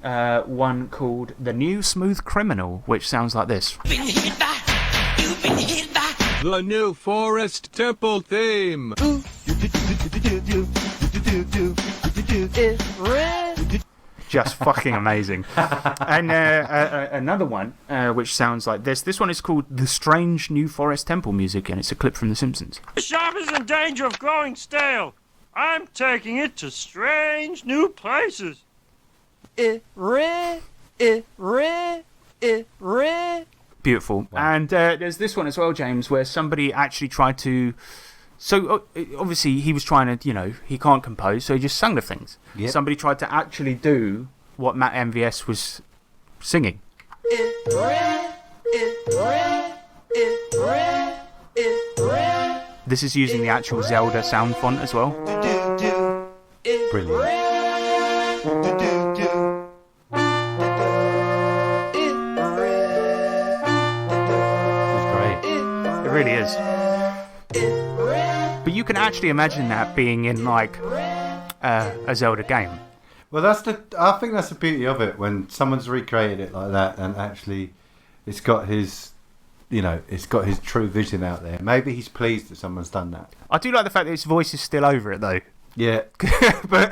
one called The New Smooth Criminal, which sounds like this. The New Forest Temple theme. Just fucking amazing. And another one, which sounds like this. This one is called The Strange New Forest Temple Music, and it's a clip from The Simpsons. The shop is in danger of growing stale. I'm taking it to strange new places. Beautiful. Wow. And there's this one as well, James, where somebody actually tried to... So, obviously, he was trying to, he can't compose, so he just sung the things. Yep. Somebody tried to actually do what MattMVS was singing. This is using the actual Zelda sound font as well. Brilliant. It really is. But you can actually imagine that being in like a Zelda game. Well, I think that's the beauty of it, when someone's recreated it like that and actually it's got his true vision out there. Maybe he's pleased that someone's done that. I do like the fact that his voice is still over it though. Yeah. But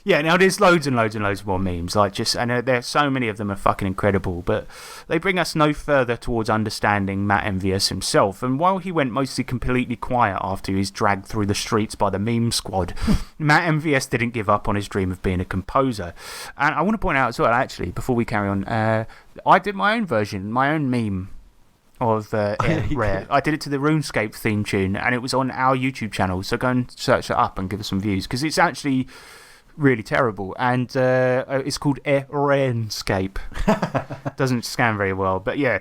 now there's loads and loads and loads more memes, and there's so many of them are fucking incredible, but they bring us no further towards understanding MattMVS himself. And while he went mostly completely quiet after he was dragged through the streets by the meme squad, MattMVS didn't give up on his dream of being a composer. And I want to point out as well, actually, before we carry on, I did my own version, my own meme of Rare. I did it to the RuneScape theme tune, and it was on our YouTube channel, so go and search it up and give us some views, because it's actually really terrible, and it's called RuneScape. Doesn't scan very well, but yeah.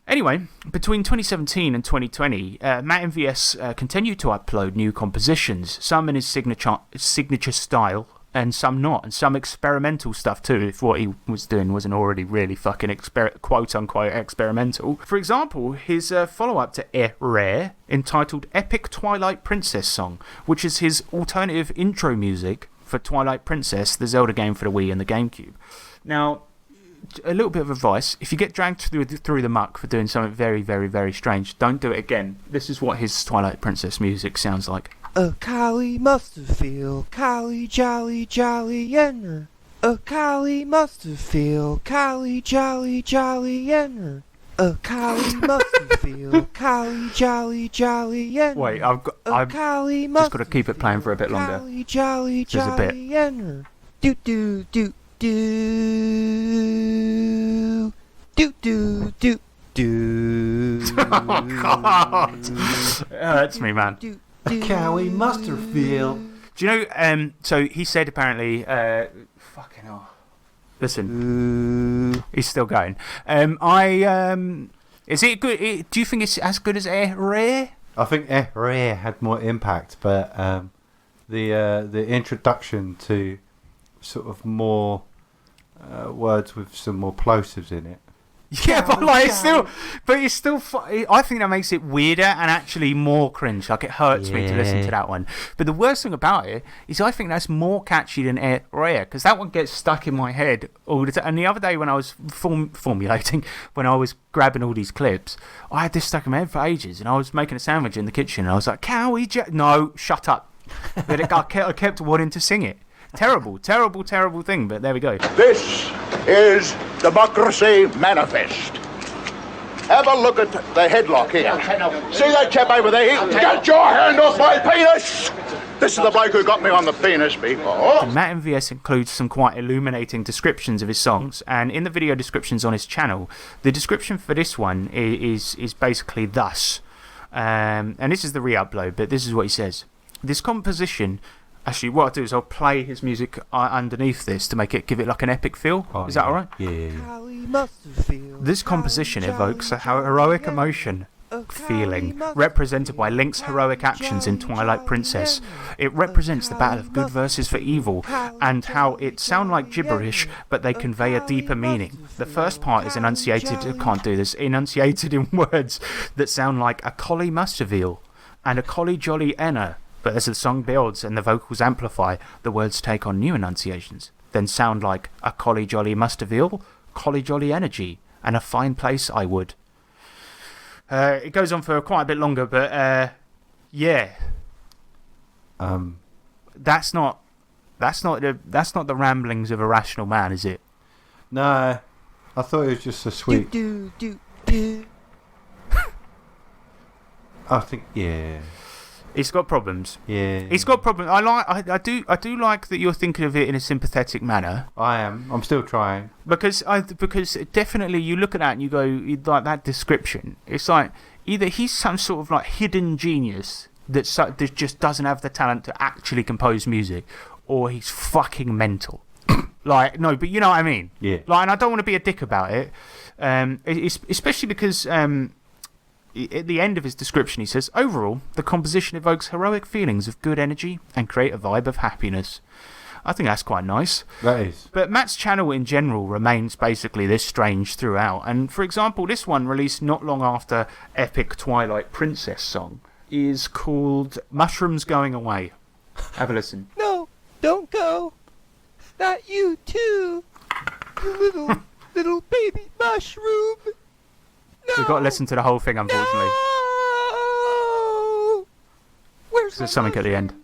Anyway, between 2017 and 2020, MattMVS continued to upload new compositions, some in his signature style, and some not, and some experimental stuff too, if what he was doing wasn't already really fucking quote-unquote experimental. For example, his follow-up to Rare, entitled Epic Twilight Princess Song, which is his alternative intro music for Twilight Princess, the Zelda game for the Wii and the GameCube. Now, a little bit of advice: if you get dragged through the muck for doing something very, very, very strange, don't do it again. This is what his Twilight Princess music sounds like. A collie must feel collie jolly jolly yenner. A collie must feel collie jolly jolly yenner. A collie must feel collie jolly jolly yenner. Wait, I've just got to keep it playing for a bit longer. Collie jolly There's a bit. yenner. Do do do do do do do do. Oh God, that's me, man. A cowie mustard field. Do you know, so he said apparently, fucking hell. Listen, he's still going. Is it good? Do you think it's as good as Rare? I think Rare had more impact, but the introduction to sort of more words with some more plosives in it. Yeah, but it's still. I think that makes it weirder and actually more cringe. Like, it hurts me to listen to that one. But the worst thing about it is, I think that's more catchy than Rare, because that one gets stuck in my head all the time. And the other day when I was formulating, when I was grabbing all these clips, I had this stuck in my head for ages, and I was making a sandwich in the kitchen, and I was like, no, shut up. But I kept wanting to sing it. Terrible, terrible, terrible thing, but there we go. This is Democracy Manifest. Have a look at the headlock here. See that chap over there? Get your hand off my penis! This is the bloke who got me on the penis before. MattMVS includes some quite illuminating descriptions of his songs, and in the video descriptions on his channel, the description for this one is basically thus. And this is the re-upload, but this is what he says. This composition... Actually, what I'll do is I'll play his music underneath this to give it like an epic feel. Is that alright? Yeah. This composition evokes a heroic emotion feeling represented by Link's heroic actions in Twilight Princess. It represents the battle of good versus for evil, and how it sound like gibberish, but they convey a deeper meaning. The first part is enunciated in words that sound like a collie mustaveel and a collie jolly enna. But as the song builds and the vocals amplify, the words take on new enunciations, then sound like a collie jolly mustaveel, collie jolly energy, and a fine place I would. It goes on for quite a bit longer, but yeah. That's not the ramblings of a rational man, is it? No, I thought it was just a sweet. I think It's got problems. Yeah. It's got problems. I do like that you're thinking of it in a sympathetic manner. I am. I'm still trying. Because definitely you look at that and you go, like that description, it's like either he's some sort of like hidden genius that just doesn't have the talent to actually compose music, or he's fucking mental. Like, no, but you know what I mean? Yeah. Like, and I don't want to be a dick about it, especially because at the end of his description he says, overall, the composition evokes heroic feelings of good energy and create a vibe of happiness. I think that's quite nice. That is. But Matt's channel in general remains basically this strange throughout. And for example, this one, released not long after epic Twilight Princess song, is called Mushrooms Going Away. Have a listen. No, don't go. Not you too. You little baby mushroom. No. We've got to listen to the whole thing, unfortunately. No. Where's There's something at the end.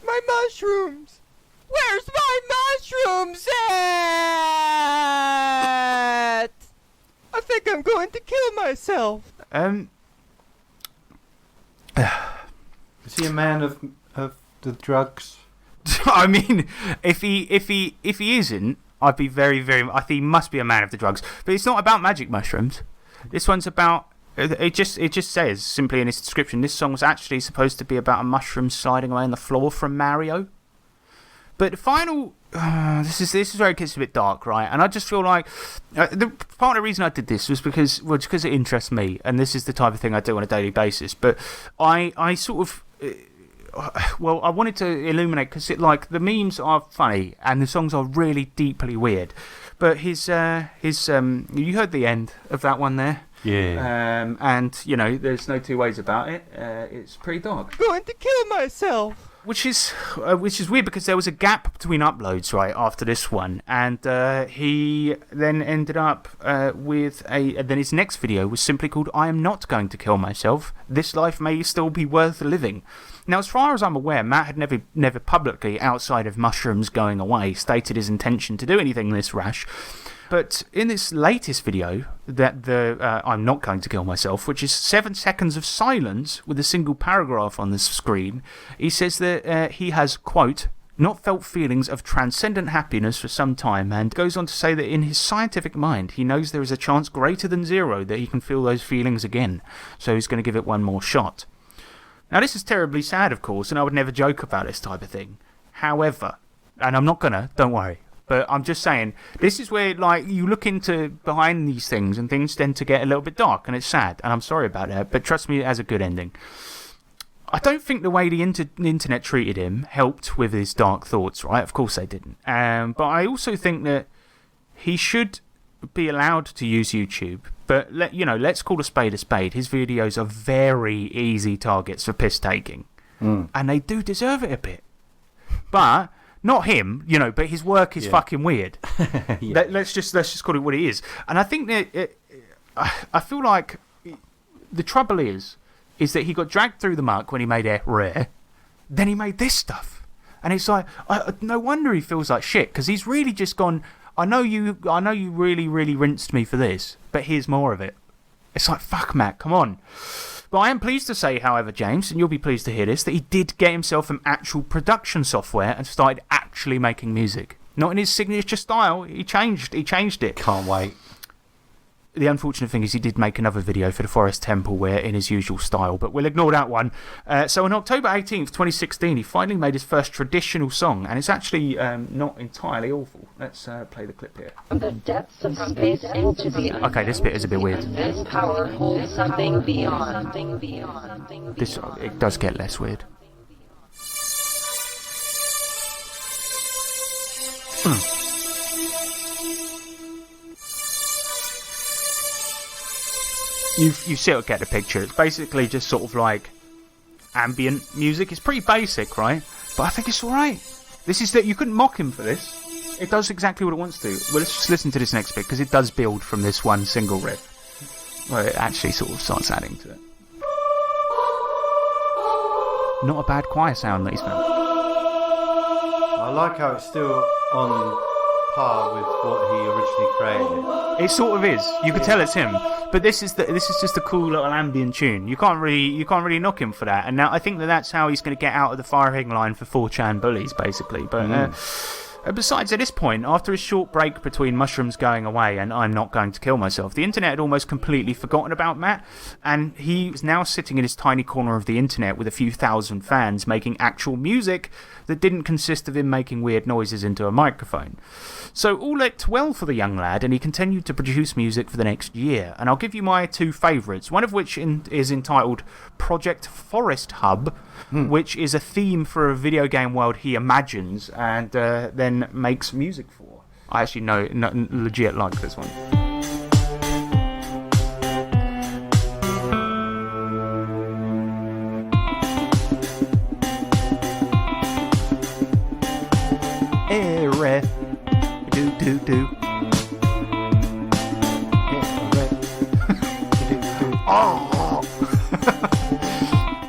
My mushrooms. Where's my mushrooms at? I think I'm going to kill myself. Is he a man of the drugs? I mean, if he isn't, I'd be very, very. I think he must be a man of the drugs. But it's not about magic mushrooms. This one's about. It just says simply in its description. This song was actually supposed to be about a mushroom sliding away on the floor from Mario. But the final. This is where it gets a bit dark, right? And I just feel like the part of the reason I did this was because it interests me, and this is the type of thing I do on a daily basis. But I sort of. Well, I wanted to illuminate because the memes are funny and the songs are really deeply weird. But you heard the end of that one there. Yeah. And you know, there's no two ways about it. It's pretty dark. I'm going to kill myself. Which is weird because there was a gap between uploads right after this one, and he then ended up with then his next video was simply called "I am not going to kill myself. This life may still be worth living." Now, as far as I'm aware, Matt had never publicly, outside of mushrooms going away, stated his intention to do anything this rash. But in this latest video, that I'm not going to kill myself, which is 7 seconds of silence with a single paragraph on the screen, he says that he has, quote, not felt feelings of transcendent happiness for some time, and goes on to say that in his scientific mind, he knows there is a chance greater than zero that he can feel those feelings again, so he's going to give it one more shot. Now, this is terribly sad, of course, and I would never joke about this type of thing. However, and I'm not gonna, don't worry, but I'm just saying, this is where, you look into behind these things and things tend to get a little bit dark, and it's sad, and I'm sorry about that, but trust me, it has a good ending. I don't think the way the internet treated him helped with his dark thoughts, right? Of course they didn't. But I also think that he should be allowed to use YouTube, but let's call a spade a spade. His videos are very easy targets for piss taking, and they do deserve it a bit. But not him, but his work is fucking weird. Yeah. Let's just call it what it is. And I think that I feel like the trouble is that he got dragged through the muck when he made Air Rare, then he made this stuff, and it's like no wonder he feels like shit, because he's really just gone. I know you really, really rinsed me for this, but here's more of it. It's like, fuck, Matt, come on. But I am pleased to say, however, James, and you'll be pleased to hear this, that he did get himself some actual production software and started actually making music. Not in his signature style. He changed it. Can't wait. The unfortunate thing is he did make another video for the Forest Temple where in his usual style, but we'll ignore that one. So on October 18th, 2016, he finally made his first traditional song, and it's actually not entirely awful. Let's play the clip here. The depths of space into the Okay, this bit is a bit weird. This power holds something beyond. It does get less weird. You sort of get the picture. It's basically just sort of like ambient music. It's pretty basic, right? But I think it's alright. This is that you couldn't mock him for this. It does exactly what it wants to. Well, let's just listen to this next bit because it does build from this one single riff. Well, it actually sort of starts adding to it. Not a bad choir sound that he's found. I like how it's still on par with what he originally created. It sort of is. You could tell it's him. But this is just a cool little ambient tune. You can't really knock him for that. And now I think that's how he's going to get out of the firing line for 4chan bullies, basically. But besides, at this point, after a short break between mushrooms going away and I'm not going to kill myself, the internet had almost completely forgotten about Matt, and he was now sitting in his tiny corner of the internet with a few thousand fans making actual music that didn't consist of him making weird noises into a microphone. So all looked well for the young lad, and he continued to produce music for the next year. And I'll give you my two favourites, one of which is entitled Project Forest Hub, which is a theme for a video game world he imagines and then makes music for. I actually legit like this one. Do. Oh.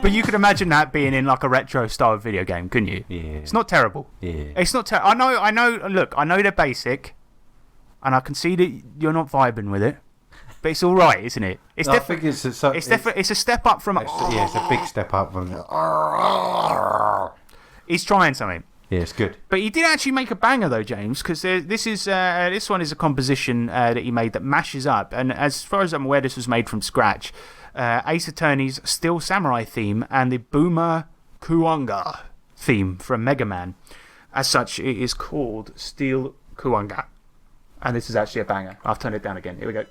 But you could imagine that being in like a retro style video game, couldn't you? Yeah. It's not terrible. Yeah. It's not terrible. I know. Look, I know they're basic, and I can see that you're not vibing with it. But it's all right, isn't it? It's definitely. It's a step up from. Yeah, it's a big step up from. He's trying something. Yeah, it's good. But he did actually make a banger, though, James, because this one is a composition that he made that mashes up. And as far as I'm aware, this was made from scratch. Ace Attorney's Steel Samurai theme and the Boomer Kuwanga theme from Mega Man. As such, it is called Steel Kuwanga. And this is actually a banger. I've turned it down again. Here we go.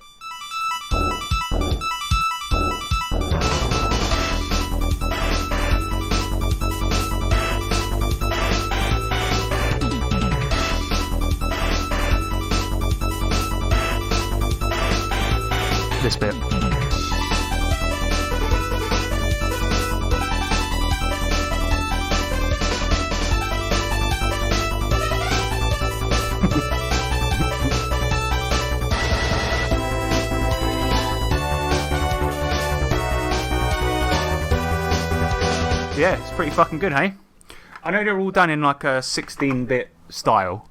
This bit. Yeah, it's pretty fucking good, hey? I know they're all done in like a 16-bit style.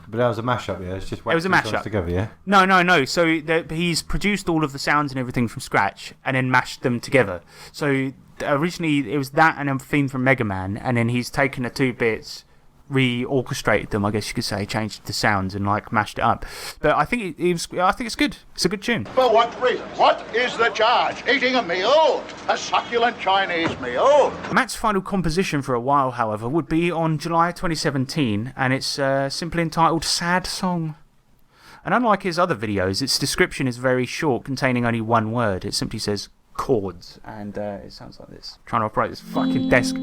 But that was a mashup, yeah? It's just it was a mashup. Together, yeah? No. So he's produced all of the sounds and everything from scratch and then mashed them together. So originally it was that and a theme from Mega Man, and then he's taken the two bits, re-orchestrated them, I guess you could say, changed the sounds and like mashed it up. But I think I think it's good. It's a good tune. For what reason? What is the charge? Eating a meal? A succulent Chinese meal? Matt's final composition for a while, however, would be on July 2017, and it's simply entitled Sad Song. And unlike his other videos, its description is very short, containing only one word. It simply says chords, and it sounds like this. I'm trying to operate this fucking desk.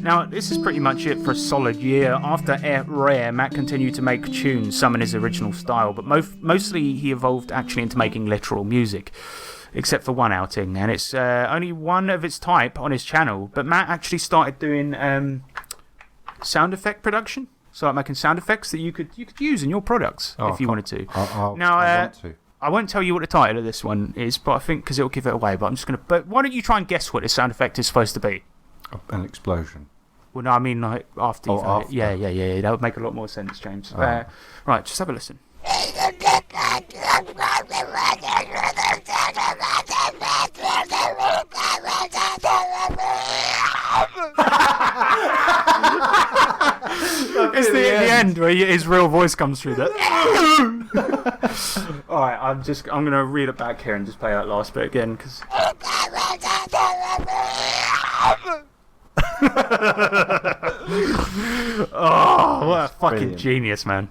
Now, this is pretty much it for a solid year. After Rare, Matt continued to make tunes, some in his original style, but mostly he evolved actually into making literal music, except for one outing, and it's only one of its type on his channel. But Matt actually started doing sound effect production, so like making sound effects that you could use in your products if you wanted to. I want to. I won't tell you what the title of this one is, but I think because it'll give it away. But I'm just going to. But why don't you try and guess what this sound effect is supposed to be? An explosion. Well, no, I mean like after you've heard it. After. Yeah. That would make a lot more sense, James. Right, just have a listen. It's the end where his real voice comes through. That. All right, I'm gonna read it back here and just play that last bit again because. Oh, what a fucking brilliant. genius, man.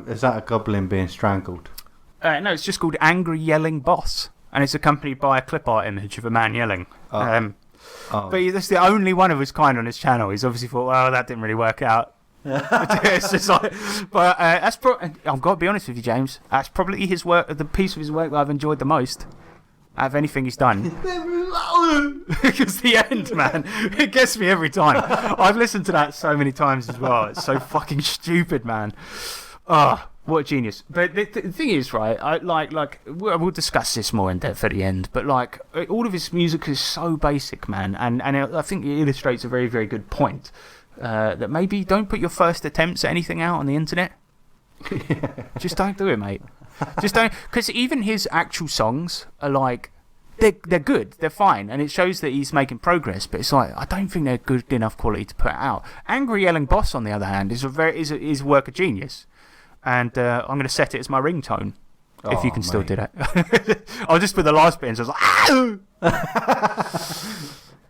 Is that a goblin being strangled? No, it's just called Angry Yelling Boss, and it's accompanied by a clip art image of a man yelling. But that's the only one of his kind on his channel. He's obviously thought, well, that didn't really work out. It's just like, but I've got to be honest with you, James. That's probably the piece of his work that I've enjoyed the most out of anything he's done. Because the end, man, it gets me every time. I've listened to that so many times as well. It's so fucking stupid, man. Oh, what a genius. But the thing is, right, we'll discuss this more in depth at the end, but like all of his music is so basic, man, and I think it illustrates a very, very good point. That maybe don't put your first attempts at anything out on the internet. Just don't do it, mate. Just don't, because even his actual songs are like they're good, they're fine, and it shows that he's making progress. But it's like I don't think they're good enough quality to put out. Angry Yelling Boss, on the other hand, is a work of genius, and I'm going to set it as my ringtone. If you can still do that, I'll just put the last bit in. So I was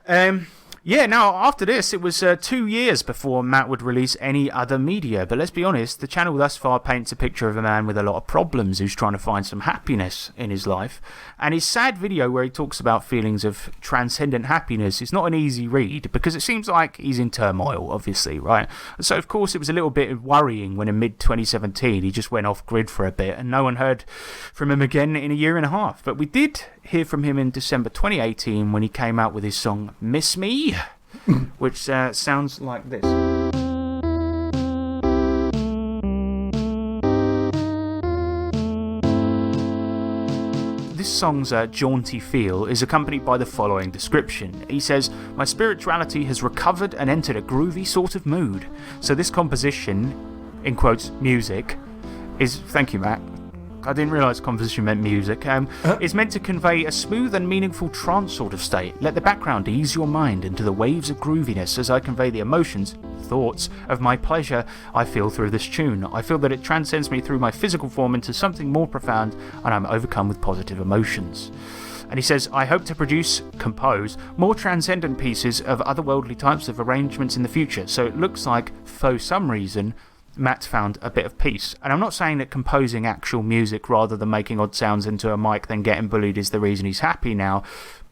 like, Yeah, now, after this, it was 2 years before Matt would release any other media. But let's be honest, the channel thus far paints a picture of a man with a lot of problems who's trying to find some happiness in his life. And his sad video where he talks about feelings of transcendent happiness is not an easy read because it seems like he's in turmoil, obviously, right? So, of course, it was a little bit worrying when in mid-2017 he just went off-grid for a bit and no one heard from him again in a year and a half. But we did hear from him in December 2018 when he came out with his song Miss Me, which sounds like this. This song's jaunty feel is accompanied by the following description. He says, "My spirituality has recovered and entered a groovy sort of mood." So this composition, in quotes, music, is... Thank you, Matt. I didn't realise composition meant music. It's meant to convey a smooth and meaningful trance sort of state. Let the background ease your mind into the waves of grooviness as I convey the emotions, thoughts of my pleasure I feel through this tune. I feel that it transcends me through my physical form into something more profound, and I'm overcome with positive emotions. And he says, I hope to compose more transcendent pieces of otherworldly types of arrangements in the future. So it looks like, for some reason, Matt found a bit of peace. And I'm not saying that composing actual music rather than making odd sounds into a mic then getting bullied is the reason he's happy now,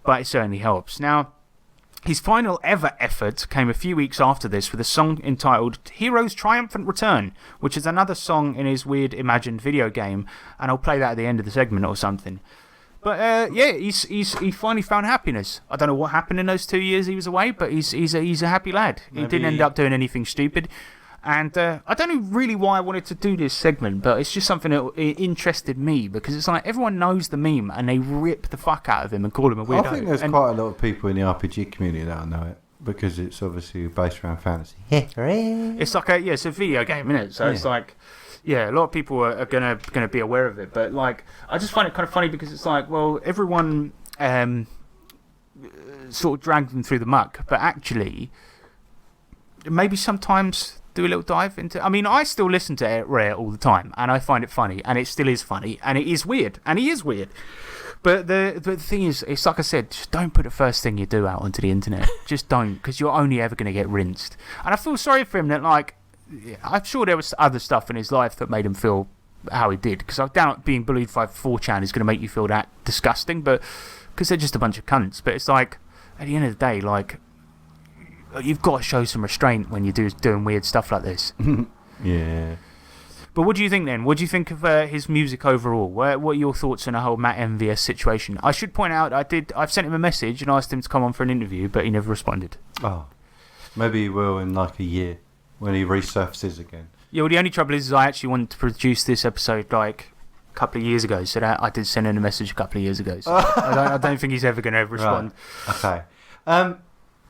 but it certainly helps. Now, his final ever effort came a few weeks after this with a song entitled Hero's Triumphant Return, which is another song in his weird imagined video game, and I'll play that at the end of the segment or something. But yeah, he finally found happiness. I don't know what happened in those 2 years he was away, but he's a happy lad. He didn't end up doing anything stupid. And I don't know really why I wanted to do this segment, but it's just something that interested me because it's like everyone knows the meme and they rip the fuck out of him and call him a weirdo. I think there's quite a lot of people in the RPG community that know it because it's obviously based around fantasy. It's like it's a video game, isn't it? So it's like, yeah, a lot of people are gonna be aware of it. But like, I just find it kind of funny because it's like, well, everyone sort of dragged them through the muck, but actually, maybe sometimes do a little dive into... I mean, I still listen to Rare all the time, and I find it funny, and it still is funny, and it is weird, and he is weird. But the thing is, it's like I said, just don't put the first thing you do out onto the internet. Just don't, because you're only ever going to get rinsed. And I feel sorry for him that, like, I'm sure there was other stuff in his life that made him feel how he did, because I doubt being bullied by 4chan is going to make you feel that disgusting, but because they're just a bunch of cunts. But it's like, at the end of the day, like... You've got to show some restraint when you're doing weird stuff like this. Yeah. But what do you think then? What do you think of his music overall? What are your thoughts on the whole MattMVS situation? I should point out, I've sent him a message and asked him to come on for an interview, but he never responded. Oh. Maybe he will in like a year when he resurfaces again. Yeah, well, the only trouble is I actually wanted to produce this episode like couple of years ago. So that I did send him a message a couple of years ago. So I don't think he's ever going to respond. Right. Okay.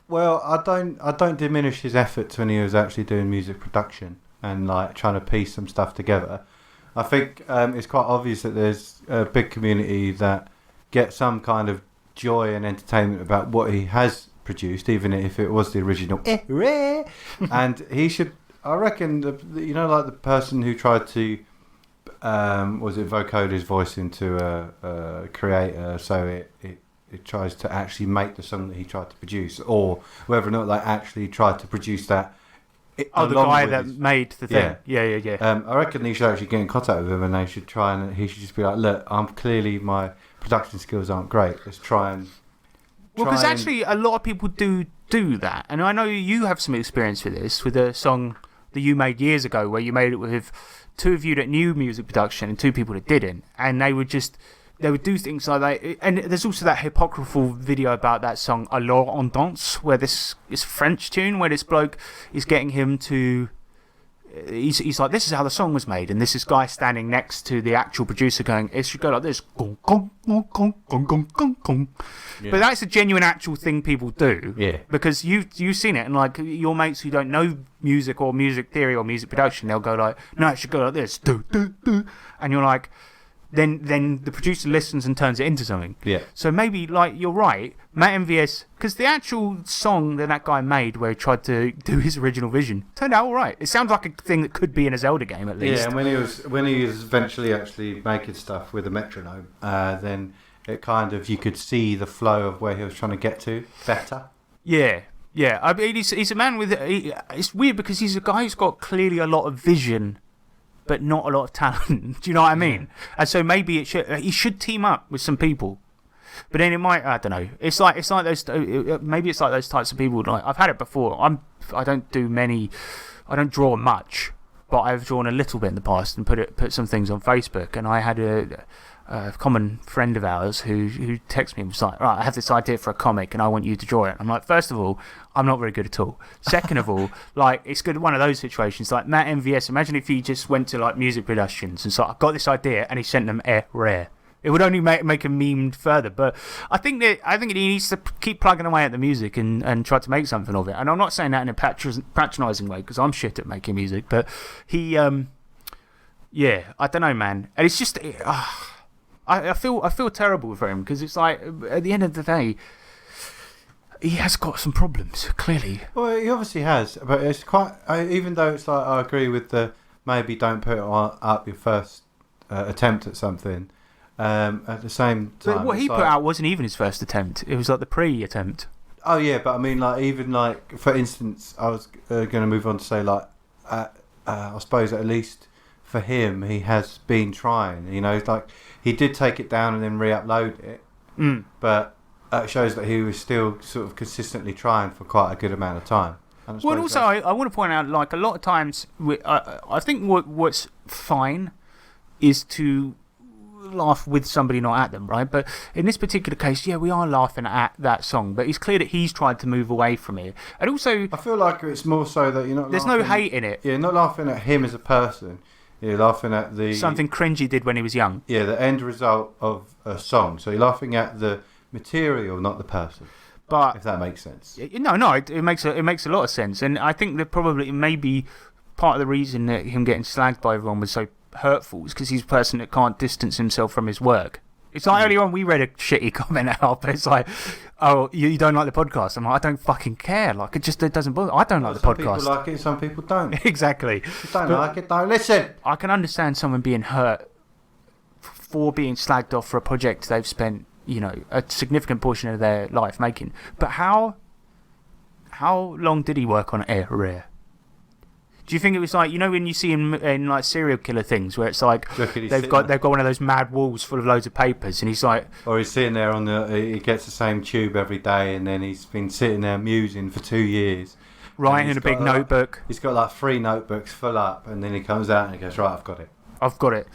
Well, I don't diminish his efforts when he was actually doing music production and like trying to piece some stuff together. I think it's quite obvious that there's a big community that get some kind of joy and entertainment about what he has produced, even if it was the original. And he should, I reckon, like the person who tried to, vocode his voice into a creator, so it tries to actually make the song that he tried to produce, or whether or not they actually tried to produce that. The guy that made the thing. Yeah. I reckon he should actually get in contact with him, and they should try and he should just be like, look, I'm clearly my production skills aren't great. Let's try and. Well, because actually a lot of people do that, and I know you have some experience with this, with a song that you made years ago, where you made it with 2 of you that knew music production and 2 people that didn't, and they would do things like that. And there's also that hypocritical video about that song Alors on danse, where this French tune, where this bloke is getting him to. He's like, this is how the song was made, and this is guy standing next to the actual producer going, it should go like this. Gong, gong, gong, gong, gong, gong, gong, gong. Yeah. But that's a genuine actual thing people do. Yeah. Because you've seen it, and like your mates who don't know music or music theory or music production, they'll go like, no, it should go like this. Do, do, do. And you're like, then the producer listens and turns it into something. Yeah. So maybe, like, you're right, MattMVS, because the actual song that guy made where he tried to do his original vision turned out all right. It sounds like a thing that could be in a Zelda game at least. Yeah, and when he was eventually actually making stuff with a metronome, then it kind of, you could see the flow of where he was trying to get to better. Yeah. I mean, he's a man with. It's weird because he's a guy who's got clearly a lot of vision, but not a lot of talent. Do you know what I mean? And so maybe he should team up with some people. But then it might, I don't know. It's like those. Maybe it's like those types of people. Like, I've had it before. I don't draw much, but I've drawn a little bit in the past and put some things on Facebook. And I had a common friend of ours who texted me and was like, right, I have this idea for a comic and I want you to draw it. I'm like, first of all, I'm not very good at all. Second of all, like, it's good, one of those situations, like MattMVS, imagine if he just went to like music productions and so I've got this idea and he sent them rare. It would only make him memed further, but I think he needs to keep plugging away at the music and try to make something of it. And I'm not saying that in a patronising way because I'm shit at making music, but he, yeah, I don't know, man. And it's just, I feel terrible for him because it's like, at the end of the day, he has got some problems, clearly. Well, he obviously has, but it's quite, even though it's like, I agree with the maybe don't put it up your first attempt at something. At the same time, but what he put out wasn't even his first attempt. It was like the pre-attempt. Oh yeah, but I mean, like, even like, for instance, I was going to move on to say, like, I suppose at least for him, he has been trying. You know, like, he did take it down and then re-upload it, but it shows that he was still sort of consistently trying for quite a good amount of time. Well, and also, I want to point out, like, a lot of times, I think what's fine is to laugh with somebody, not at them, right? But in this particular case, yeah, we are laughing at that song, but it's clear that he's tried to move away from it. And also, I feel like it's more so that you're not. There's no hate in it. Yeah, you're not laughing at him as a person. You're laughing at the something cringy did when he was young. Yeah, the end result of a song. So you're laughing at the material, not the person. But if that makes sense. No, it makes a lot of sense, and I think that probably maybe part of the reason that him getting slagged by everyone was so hurtful is because he's a person that can't distance himself from his work. It's like earlier on we read a shitty comment out, but it's like, oh, you don't like the podcast. I'm like, I don't fucking care. Like, it doesn't bother. I don't like the podcast. Some people like it, some people don't. Exactly. If you don't like it, don't listen. I can understand someone being hurt for being slagged off for a project they've spent, you know, a significant portion of their life making. But how long did he work on Rare? Do you think it was like, you know, when you see in like serial killer things where it's like they've got one of those mad walls full of loads of papers and he's like, or he's sitting there he gets the same tube every day and then he's been sitting there musing for 2 years, writing in a big notebook. He's got like 3 notebooks full up and then he comes out and he goes, right, I've got it.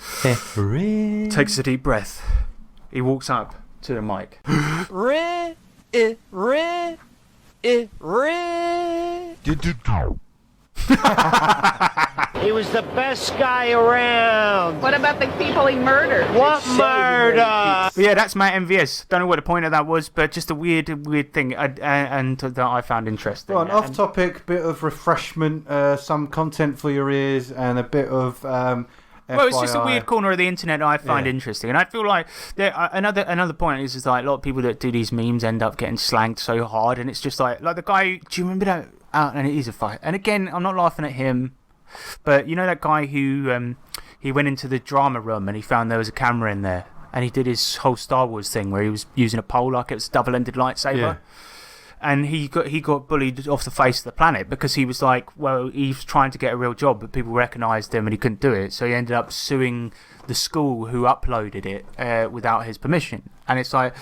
Takes a deep breath. He walks up to the mic. He was the best guy around. What about the people he murdered? What murder? But yeah, that's MattMVS. Don't know what the point of that was, but just a weird thing, and that I found interesting. Right, off topic, bit of refreshment, some content for your ears, and a bit of. Well, it's just a weird corner of the internet that I find interesting, and I feel like another point is like a lot of people that do these memes end up getting slanged so hard, and it's just like the guy. Do you remember that? And it is a fight. And again, I'm not laughing at him, but you know that guy who he went into the drama room and he found there was a camera in there, and he did his whole Star Wars thing where he was using a pole like it was a double-ended lightsaber. Yeah. And he got bullied off the face of the planet because he was like, well, he was trying to get a real job, but people recognised him and he couldn't do it. So he ended up suing the school who uploaded it without his permission. And it's like,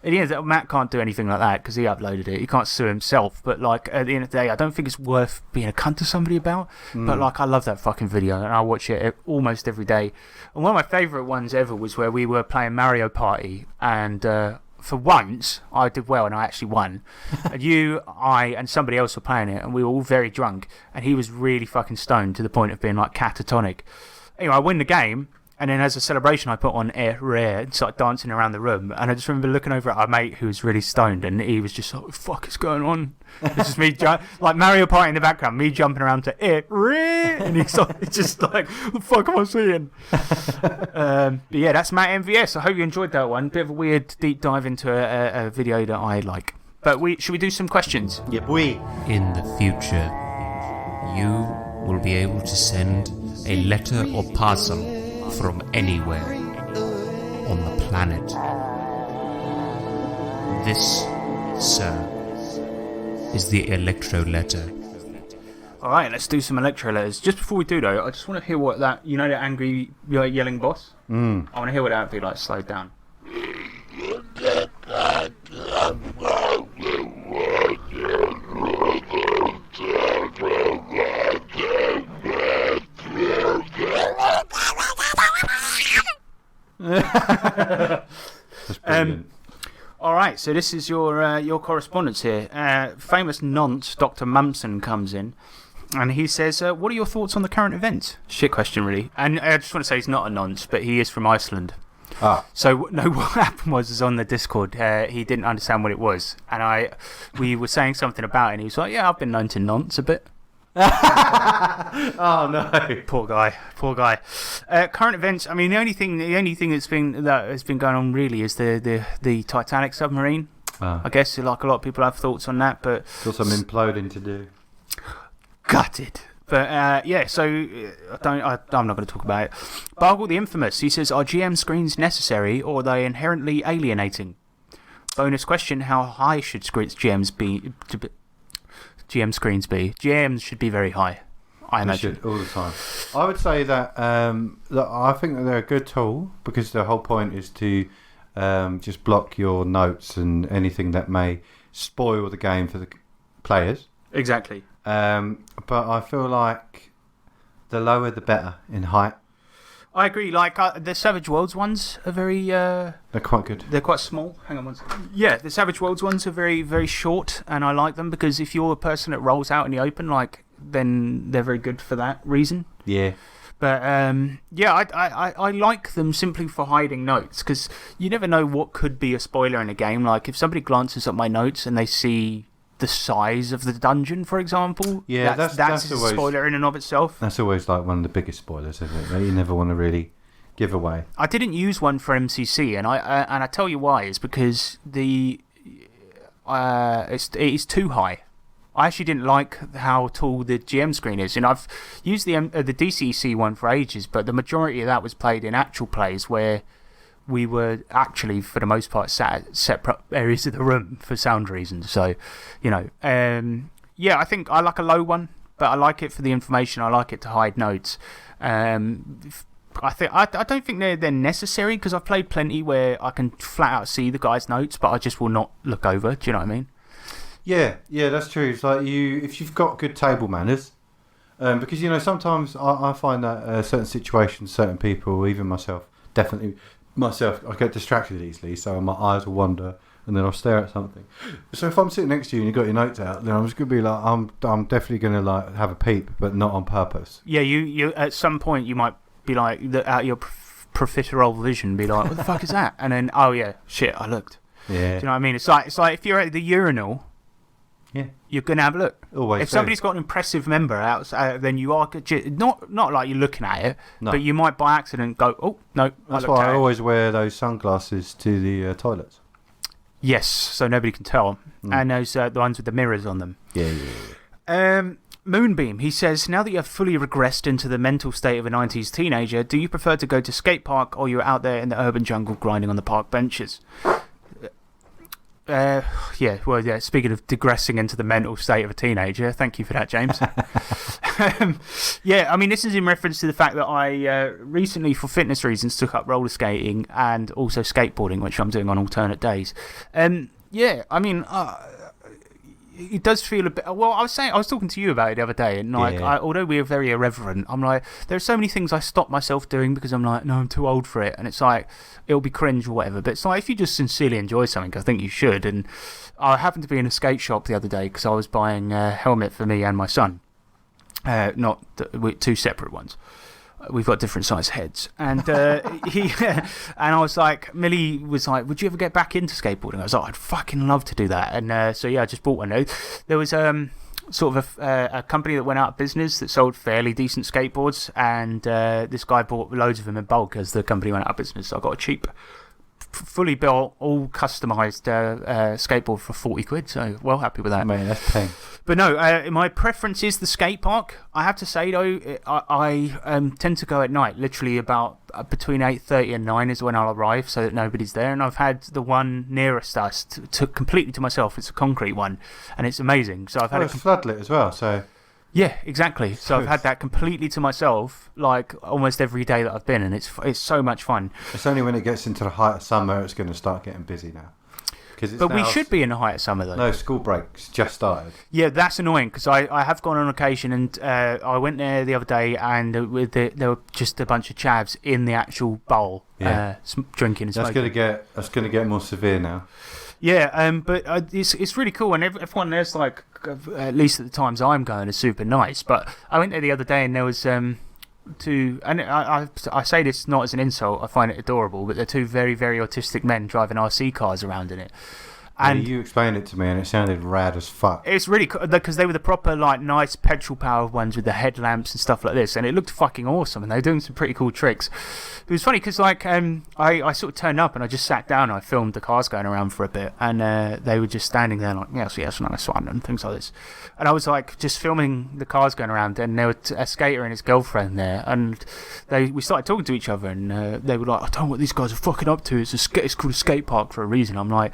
at the end of the day, Matt can't do anything like that because he uploaded it. He can't sue himself. But like at the end of the day, I don't think it's worth being a cunt to somebody about. But like, I love that fucking video and I watch it almost every day. And one of my favourite ones ever was where we were playing Mario Party and. For once, I did well and I actually won. And you, I, and somebody else were playing it, and we were all very drunk. And he was really fucking stoned to the point of being like catatonic. Anyway, I win the game, and then as a celebration, I put on Air Rare and started dancing around the room. And I just remember looking over at our mate who was really stoned, and he was just like, what the fuck is going on? It's just me, like Mario Party in the background, me jumping around to Air Rare. And he's like, just like, what the fuck am I seeing? But yeah, that's MattMVS. I hope you enjoyed that one. Bit of a weird deep dive into a video that I like. But should we do some questions? Yeah, boy. In the future, you will be able to send a letter or parcel from anywhere on the planet. This, sir, is the Electro letter. Alright, let's do some Electro letters. Just before we do though, I just want to hear what that, you know, that angry yelling boss? I want to hear what that would be like, slowed down. That's brilliant. Alright, so this is your correspondence here. Famous nonce, Dr. Mumson, comes in. And he says, what are your thoughts on the current events? Shit question, really. And I just want to say he's not a nonce, but he is from Iceland. Ah. So, no, what happened was on the Discord, he didn't understand what it was. And we were saying something about it, and he was like, yeah, I've been known to nonce a bit. Oh, no. Poor guy. Current events, I mean, the only thing that has been going on really is the Titanic submarine. I guess like a lot of people have thoughts on that, but... Got some imploding to do. Gutted. But yeah, so I'm not going to talk about it. Bargle the Infamous, he says, are GM screens necessary or are they inherently alienating? Bonus question, how high should GM screens be? GMs should be very high, I imagine. They should, all the time. I would say that I think that they're a good tool because the whole point is to just block your notes and anything that may spoil the game for the players. Exactly. But I feel like the lower the better in height. I agree. Like the Savage Worlds ones are very. They're quite good. They're quite small. Hang on one second. Yeah, the Savage Worlds ones are very, very short, and I like them because if you're a person that rolls out in the open, then they're very good for that reason. Yeah. But yeah, I like them simply for hiding notes because you never know what could be a spoiler in a game. Like if somebody glances at my notes and they see the size of the dungeon, for example, yeah, that's a always, spoiler in and of itself. That's always like one of the biggest spoilers, isn't it? That you never want to really give away. I didn't use one for MCC, and I tell you why. It's because it's too high. I actually didn't like how tall the GM screen is, and I've used the DCC one for ages, but the majority of that was played in actual plays where we were actually, for the most part, sat at separate areas of the room for sound reasons. So, you know, yeah, I think I like a low one, but I like it for the information. I like it to hide notes. I don't think they're necessary because I've played plenty where I can flat out see the guy's notes, but I just will not look over. Do you know what I mean? Yeah, that's true. It's like if you've got good table manners, because sometimes I find that certain situations, certain people, even myself, definitely myself, I get distracted easily, so my eyes will wander, and then I'll stare at something. So if I'm sitting next to you and you've got your notes out, then I'm just gonna be like, I'm definitely gonna like have a peep, but not on purpose. Yeah, you at some point you might be like out your profiterole vision, be like, what the fuck is that? And then, oh yeah, shit, I looked. Yeah. Do you know what I mean? It's like if you're at the urinal, Yeah. you're gonna have a look. Always. If somebody's got an impressive member outside, then you are not like you're looking at it, No. but you might by accident go, oh no. That's I why looked I at it. always wear those sunglasses to the toilets. Yes, so nobody can tell. And those the ones with the mirrors on them. Yeah. Moonbeam, he says, now that you have fully regressed into the mental state of a 90s teenager, do you prefer to go to skate park or you're out there in the urban jungle grinding on the park benches? Yeah, speaking of digressing into the mental state of a teenager, thank you for that, James. Yeah, I mean, this is in reference to the fact that I recently, for fitness reasons, took up roller skating and also skateboarding, which I'm doing on alternate days. Yeah, I mean, it does feel a bit. Well, I was talking to you about it the other day, and like, Yeah. although we are very irreverent, I'm like, there are so many things I stop myself doing because I'm like, no, I'm too old for it, and it's like, it'll be cringe or whatever. But it's like, if you just sincerely enjoy something, I think you should. And I happened to be in a skate shop the other day because I was buying a helmet for me and my son, not two separate ones. We've got different size heads. And and I was like, Millie was like, would you ever get back into skateboarding? I was like, I'd fucking love to do that. And so, yeah, I just bought one. There was sort of a company that went out of business that sold fairly decent skateboards. And this guy bought loads of them in bulk as the company went out of business. So I got a cheap, fully built, all customised skateboard for 40 quid. So, well happy with that. Man, that's pain. But no, my preference is the skate park. I have to say, though, I tend to go at night. Literally about between 8:30 and 9 is when I'll arrive so that nobody's there. And I've had the one nearest us to completely to myself. It's a concrete one, and it's amazing. So I've had it's floodlit as well, so... Yeah, exactly. So I've had that completely to myself, like almost every day that I've been, and it's so much fun. It's only when it gets into the height of summer it's going to start getting busy now. But we should be in the height of summer, though. No, school breaks just started. Yeah, that's annoying because I have gone on occasion, and I went there the other day, and there were just a bunch of chavs in the actual bowl, drinking and smoking. That's going to get more severe now. Yeah, but it's really cool, and everyone there's like, at least at the times I'm going, is super nice. But I went there the other day, and there was and I say this not as an insult, I find it adorable, but they're two very, very autistic men driving RC cars around in it. And you explained it to me and it sounded rad as fuck. It's really cool because they were the proper, like, nice petrol powered ones with the headlamps and stuff like this, and it looked fucking awesome, and they were doing some pretty cool tricks. It was funny because, like, I sort of turned up and I just sat down and I filmed the cars going around for a bit, and they were just standing there like, yes, nice one, and things like this. And I was like just filming the cars going around, and there was a skater and his girlfriend there, and we started talking to each other, and they were like, I don't know what these guys are fucking up to. It's called a skate park for a reason. I'm like,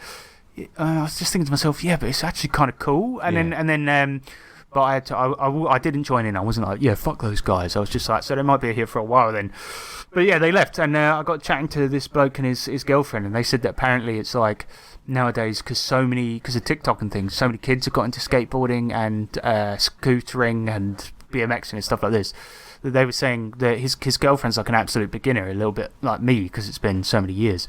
I was just thinking to myself, yeah, but it's actually kind of cool. And then, but I didn't join in. I wasn't like, yeah, fuck those guys. I was just like, so they might be here for a while then. But yeah, they left, and I got chatting to this bloke and his girlfriend, and they said that apparently it's like nowadays because of TikTok and things, so many kids have got into skateboarding and scootering and BMXing and stuff like this. They were saying that his girlfriend's like an absolute beginner, a little bit like me because it's been so many years.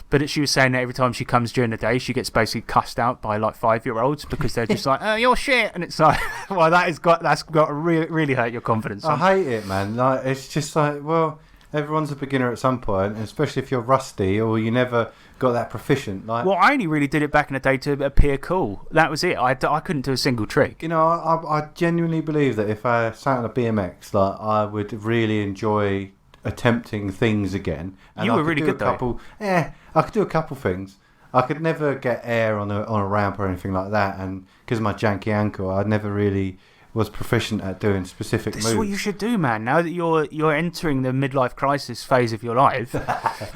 But she was saying that every time she comes during the day, she gets basically cussed out by like 5-year-olds because they're just like, oh, you're shit. And it's like, well, that's got to really, really hurt your confidence. I hate it, man. Like, it's just like, well, everyone's a beginner at some point, and especially if you're rusty or you never got that proficient. Like, well, I only really did it back in the day to appear cool. That was it. I couldn't do a single trick. You know, I genuinely believe that if I sat on a BMX, like, I would really enjoy attempting things again. And you were really good, though. Yeah, I could do a couple things. I could never get air on a ramp or anything like that, and because of my janky ankle, I never really was proficient at doing specific moves. This is what you should do, man. Now that you're entering the midlife crisis phase of your life,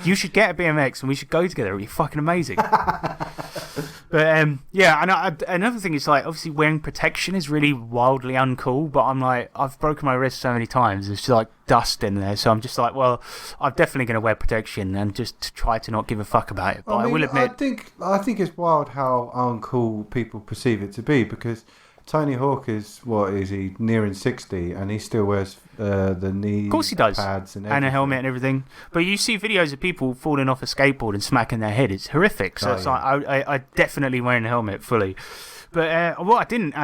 you should get a BMX and we should go together. It'd be fucking amazing. But yeah, and another thing is, like, obviously wearing protection is really wildly uncool, but I'm like, I've broken my wrist so many times, there's just like dust in there, so I'm just like, well, I'm definitely going to wear protection and just try to not give a fuck about it. But I will admit, I think it's wild how uncool people perceive it to be, because Tony Hawk is, what is he, nearing 60, and he still wears the knee Of course he does. pads and a helmet and everything. But you see videos of people falling off a skateboard and smacking their head. It's horrific. So it's like I definitely wearing a helmet fully. But what I didn't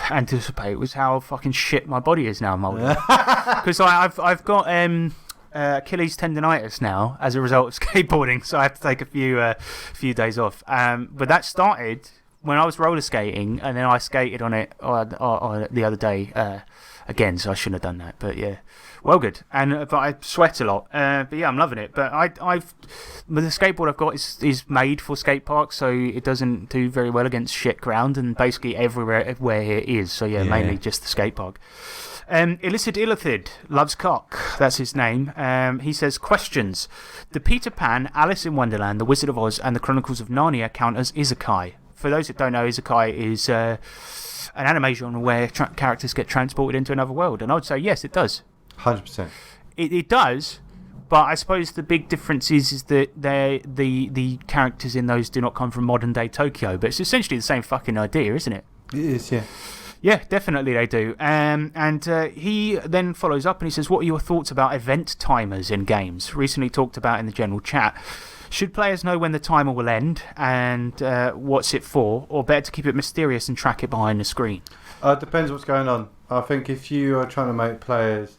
anticipate was how fucking shit my body is now, Mulder. Because I've got Achilles tendonitis now as a result of skateboarding, so I have to take a few days off. But that started when I was roller skating, and then I skated on it the other day again, so I shouldn't have done that. But yeah, well, good. But I sweat a lot. But yeah, I'm loving it. But the skateboard I've got is made for skate parks, so it doesn't do very well against shit ground, and basically everywhere where it is. So yeah, mainly just the skate park. Illicit Illithid loves cock. That's his name. He says, questions. Do Peter Pan, Alice in Wonderland, The Wizard of Oz, and The Chronicles of Narnia count as isekai? For those that don't know, isekai is an anime genre where characters get transported into another world. And I would say, yes, it does. 100%. It does, but I suppose the big difference is that the characters in those do not come from modern-day Tokyo. But it's essentially the same fucking idea, isn't it? It is, yeah. Yeah, definitely they do. And he then follows up and he says, what are your thoughts about event timers in games? Recently talked about in the general chat. Should players know when the timer will end and what's it for, or better to keep it mysterious and track it behind the screen? It depends what's going on. I think if you are trying to make players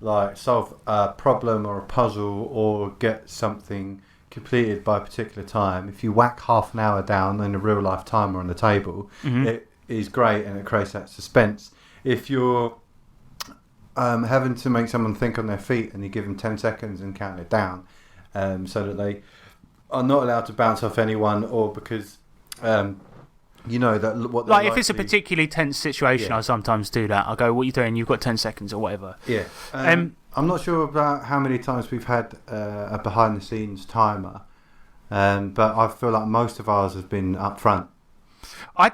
like solve a problem or a puzzle or get something completed by a particular time, if you whack half an hour down in a real life timer on the table, it is great and it creates that suspense. If you're having to make someone think on their feet and you give them 10 seconds and count it down so that they are not allowed to bounce off anyone, or because you know that what like if it's a particularly tense situation, I sometimes do that. I'll go, what are you doing? You've got 10 seconds or whatever. Yeah. I'm not sure about how many times we've had a behind the scenes timer, but I feel like most of ours has been up front. I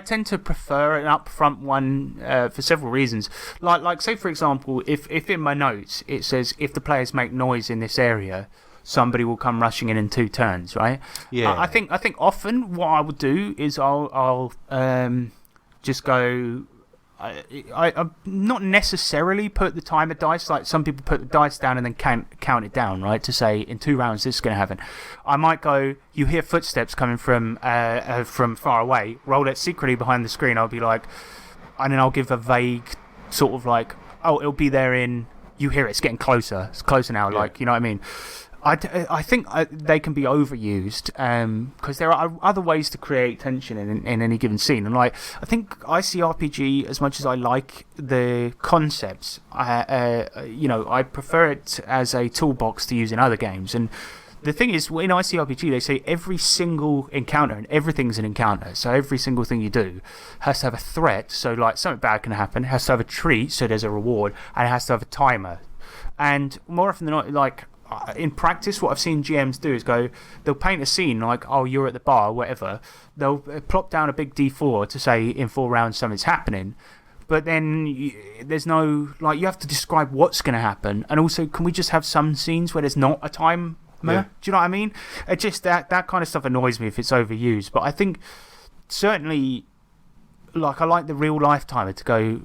tend to prefer an upfront one for several reasons. Like say for example, if in my notes it says if the players make noise in this area, somebody will come rushing in 2 turns, right? Yeah. I think often what I would do is I'll just go. I not necessarily put the timer dice, like some people put the dice down and then count it down, right? To say in 2 rounds this is going to happen. I might go, you hear footsteps coming from far away, roll it secretly behind the screen. I'll be like, and then I'll give a vague sort of like, oh, it'll be there in. You hear it's getting closer. It's closer now. Yeah. Like, you know what I mean? I think they can be overused because there are other ways to create tension in any given scene. And like, I think ICRPG, as much as I like the concepts, I prefer it as a toolbox to use in other games. And the thing is, in ICRPG, they say every single encounter, and everything's an encounter, so every single thing you do has to have a threat, so like something bad can happen, it has to have a treat, so there's a reward, and it has to have a timer. And more often than not, like, in practice, what I've seen GMs do is they'll paint a scene like, oh, you're at the bar, or whatever. They'll plop down a big D4 to say in 4 rounds something's happening. But then there's no, like, you have to describe what's going to happen. And also, can we just have some scenes where there's not a timer? Yeah. Do you know what I mean? It just, that kind of stuff annoys me if it's overused. But I think certainly, like, I like the real life timer to go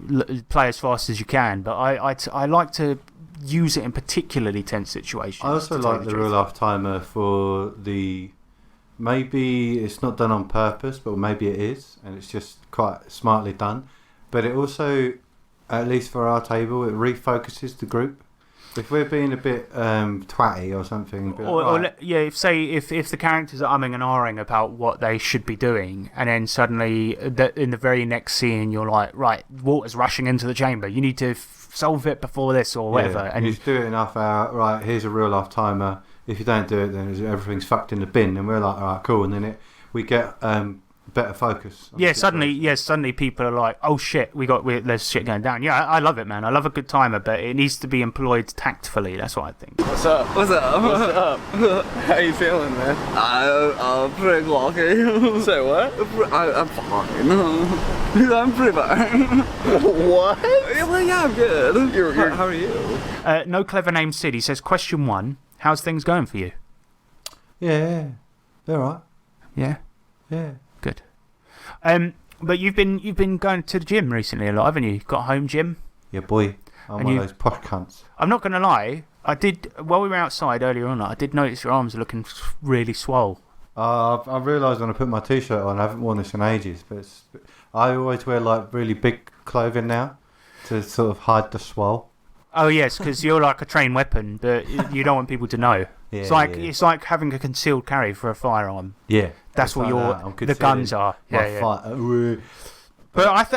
play as fast as you can. But I like to use it in particularly tense situations. I also like the real life timer for maybe it's not done on purpose, but maybe it is, and it's just quite smartly done. But it also, at least for our table, it refocuses the group. If we're being a bit twatty or something, if the characters are umming and ahhing about what they should be doing, and then suddenly in the very next scene you're like, right, water's rushing into the chamber, you need to solve it before this or whatever. And you just do it enough out, right, here's a real life timer. If you don't do it, then everything's fucked in the bin. And we're like, all right, cool. And then we get better focus. Suddenly people are like, oh shit, there's shit going down. Yeah, I love it, man. I love a good timer, but it needs to be employed tactfully. That's what I think. What's up? What's up? How you feeling, man? I'm pretty lucky. Say what? I'm fine. I'm pretty fine. What? Well, yeah, I'm good. How are you? No Clever Name Sid, he says, question 1, how's things going for you? Yeah, they're all right. Yeah? Yeah. Good. But you've been going to the gym recently a lot, haven't you? You've got a home gym. Yeah, boy. I'm one of those posh cunts. I'm not going to lie. I did, while we were outside earlier on, I did notice your arms are looking really swole. I realised when I put my t-shirt on, I haven't worn this in ages, but I always wear like really big clothing now to sort of hide the swell. Oh yes, because you're like a trained weapon, but you don't want people to know. Yeah, it's like having a concealed carry for a firearm. Yeah, that's what the guns are. Yeah. But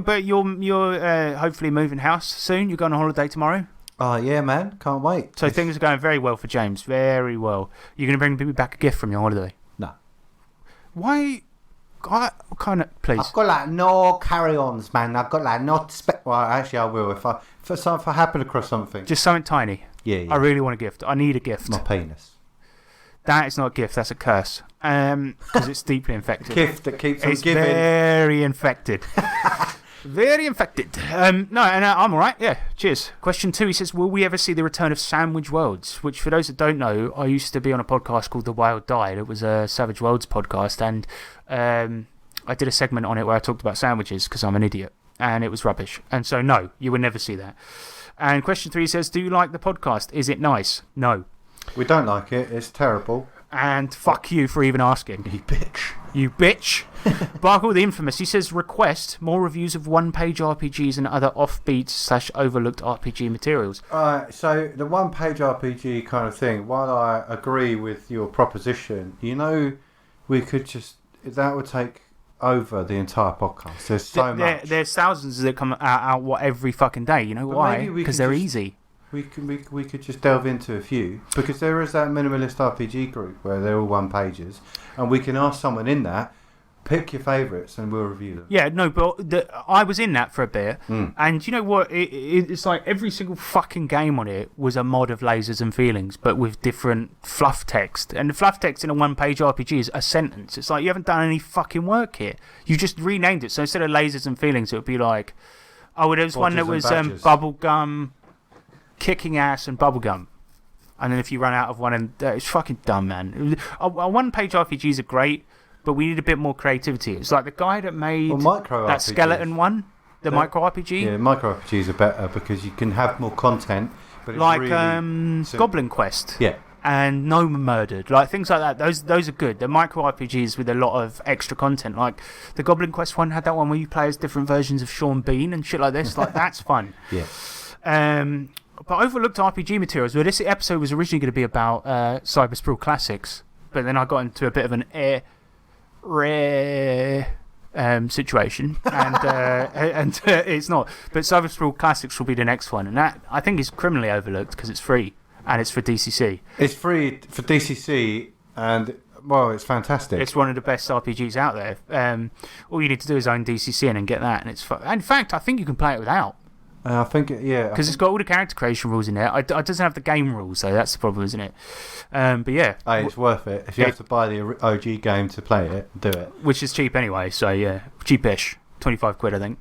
but you're hopefully moving house soon. You're going on holiday tomorrow. Oh yeah, man, can't wait. So things are going very well for James, very well. You're going to bring me back a gift from your holiday? No. Why? Kind of, please. I've got like no carry-ons, man. I've got like not well, actually, I will if I happen across something. Just something tiny. Yeah. I really want a gift. I need a gift. My penis. That is not a gift. That's a curse. Because it's deeply infected. Gift that keeps on giving. It's very infected. Very infected. No, and I'm all right. Yeah, cheers. Question 2, he says, will we ever see the return of Sandwich Worlds? Which, for those that don't know, I used to be on a podcast called The Wild Died. It was a Savage Worlds podcast, and I did a segment on it where I talked about sandwiches because I'm an idiot, and it was rubbish. And so, no, you would never see that. And question 3 says, do you like the podcast? Is it nice? No. We don't like it. It's terrible. And fuck you for even asking. You bitch. You bitch. Barkle the Infamous, he says, request more reviews of one-page RPGs and other offbeat/overlooked RPG materials. So the one-page RPG kind of thing, while I agree with your proposition, we could just... That would take over the entire podcast. There's so much. There's thousands that come out every fucking day. You know why? Because they're easy. We could just delve into a few, because there is that minimalist RPG group where they're all one pages, and we can ask someone in that, pick your favourites and we'll review them. Yeah, no, but I was in that for a bit, and you know what? It's like every single fucking game on it was a mod of Lasers and Feelings, but with different fluff text. And the fluff text in a one-page RPG is a sentence. It's like you haven't done any fucking work here. You just renamed it. So instead of Lasers and Feelings, it would be like, there was one that was Bubblegum, Kicking Ass and Bubblegum. And then if you run out of one, and it's fucking dumb, man. A one-page RPGs are great, but we need a bit more creativity. It's like the guy that made that skeleton one, the micro RPG. Yeah, micro RPGs are better because you can have more content. But it's like really Goblin Quest. Yeah. And Gnome Murdered, like things like that. Those are good. They're micro RPGs with a lot of extra content. Like the Goblin Quest one had that one where you play as different versions of Sean Bean and shit like this. Like that's fun. Yeah. But overlooked RPG materials. Well, this episode was originally going to be about Cyber Sprawl Classics, but then I got into a bit of an rare situation, and it's not. But Cyber Sprawl Classics will be the next one, and that I think is criminally overlooked because it's free and it's for DCC. It's free for DCC, and well, it's fantastic. It's one of the best RPGs out there. All you need to do is own DCC and get that, and it's fun. In fact, I think you can play it without. I think, yeah. Because it's got all the character creation rules in there. It doesn't have the game rules, though. That's the problem, isn't it? But yeah. Hey, it's worth it. If you have to buy the OG game to play it, do it. Which is cheap anyway, so yeah. Cheapish. 25 quid, I think.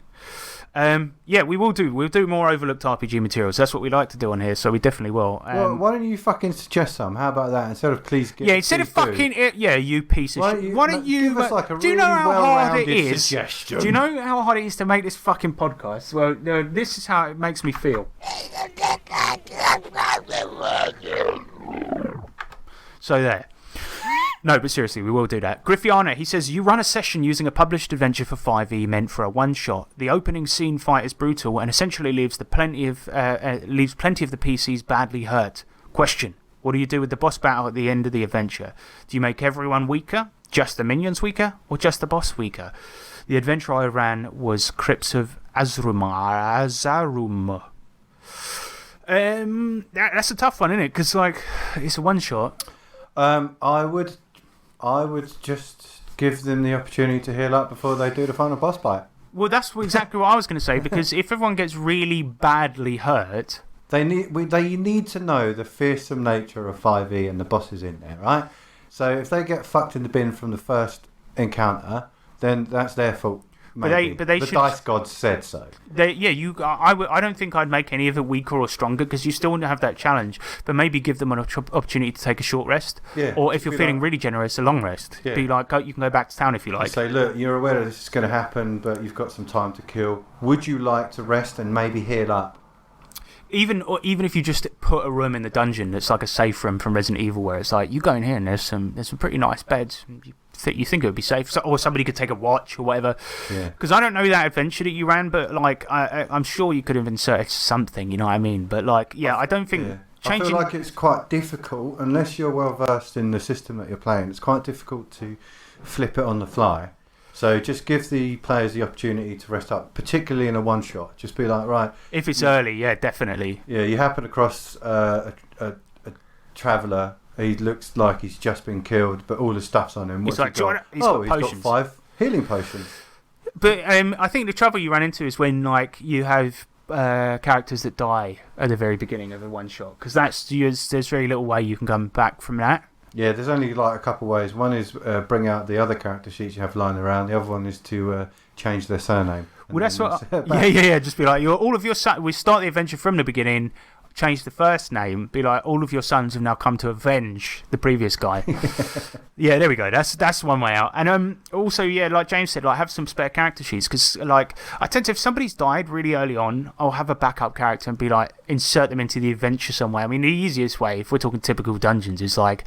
Yeah, we'll do more overlooked RPG materials. That's what we like to do on here, so we definitely will. Well, why don't you fucking suggest some? How about that? Instead of please give. Yeah, instead of fucking. You piece of shit. Why don't you. Give us like a do you really know how hard it is? Suggestion. Do you know how hard it is to make this fucking podcast? Well, this is how it makes me feel. So there. No, but seriously, we will do that. Griffiana, he says, you run a session using a published adventure for 5e meant for a one-shot. The opening scene fight is brutal and essentially leaves plenty of the PCs badly hurt. Question, what do you do with the boss battle at the end of the adventure? Do you make everyone weaker, just the minions weaker, or just the boss weaker? The adventure I ran was Crypts of Azarum. That's a tough one, isn't it? Because, like, it's a one-shot. I would just give them the opportunity to heal up before they do the final boss fight. Well, that's exactly what I was going to say, because if everyone gets really badly hurt... They need to know the fearsome nature of 5e and the bosses in there, right? So if they get fucked in the bin from the first encounter, then that's their fault. Maybe. But they the should. dice gods said so. I don't think I'd make any of it weaker or stronger because you still want to have that challenge. But maybe give them an opportunity to take a short rest. Yeah, or if you're feeling really generous, a long rest. Yeah. Be like, you can go back to town if you like. Say, look, you're aware this is going to happen, but you've got some time to kill. Would you like to rest and maybe heal up? Even if you just put a room in the dungeon that's like a safe room from Resident Evil, where it's like you go in here and there's some pretty nice beds. You think it would be safe, or somebody could take a watch or whatever. Yeah. Because I don't know that adventure that you ran, but like I'm sure you could have inserted something. You know what I mean? But like, I don't think changing. I feel like it's quite difficult unless you're well versed in the system that you're playing. It's quite difficult to flip it on the fly. So just give the players the opportunity to rest up, particularly in a one-shot. Just be like, right... If it's early, yeah, definitely. Yeah, you happen across a traveller. He looks like he's just been killed, but all the stuff's on him. He's What's he got? he's got 5 healing potions. But I think the trouble you run into is when like you have characters that die at the very beginning of a one-shot. Because there's very little way you can come back from that. Yeah, there's only like a couple ways. One is bring out the other character sheets you have lying around. The other one is to change their surname. Well, that's what. Yeah. Just be like, all of your sons. We start the adventure from the beginning. Change the first name. Be like, all of your sons have now come to avenge the previous guy. Yeah, there we go. That's one way out. And also, yeah, like James said, like have some spare character sheets because like I tend to, if somebody's died really early on, I'll have a backup character and be like insert them into the adventure some way. I mean, the easiest way, if we're talking typical dungeons, is like.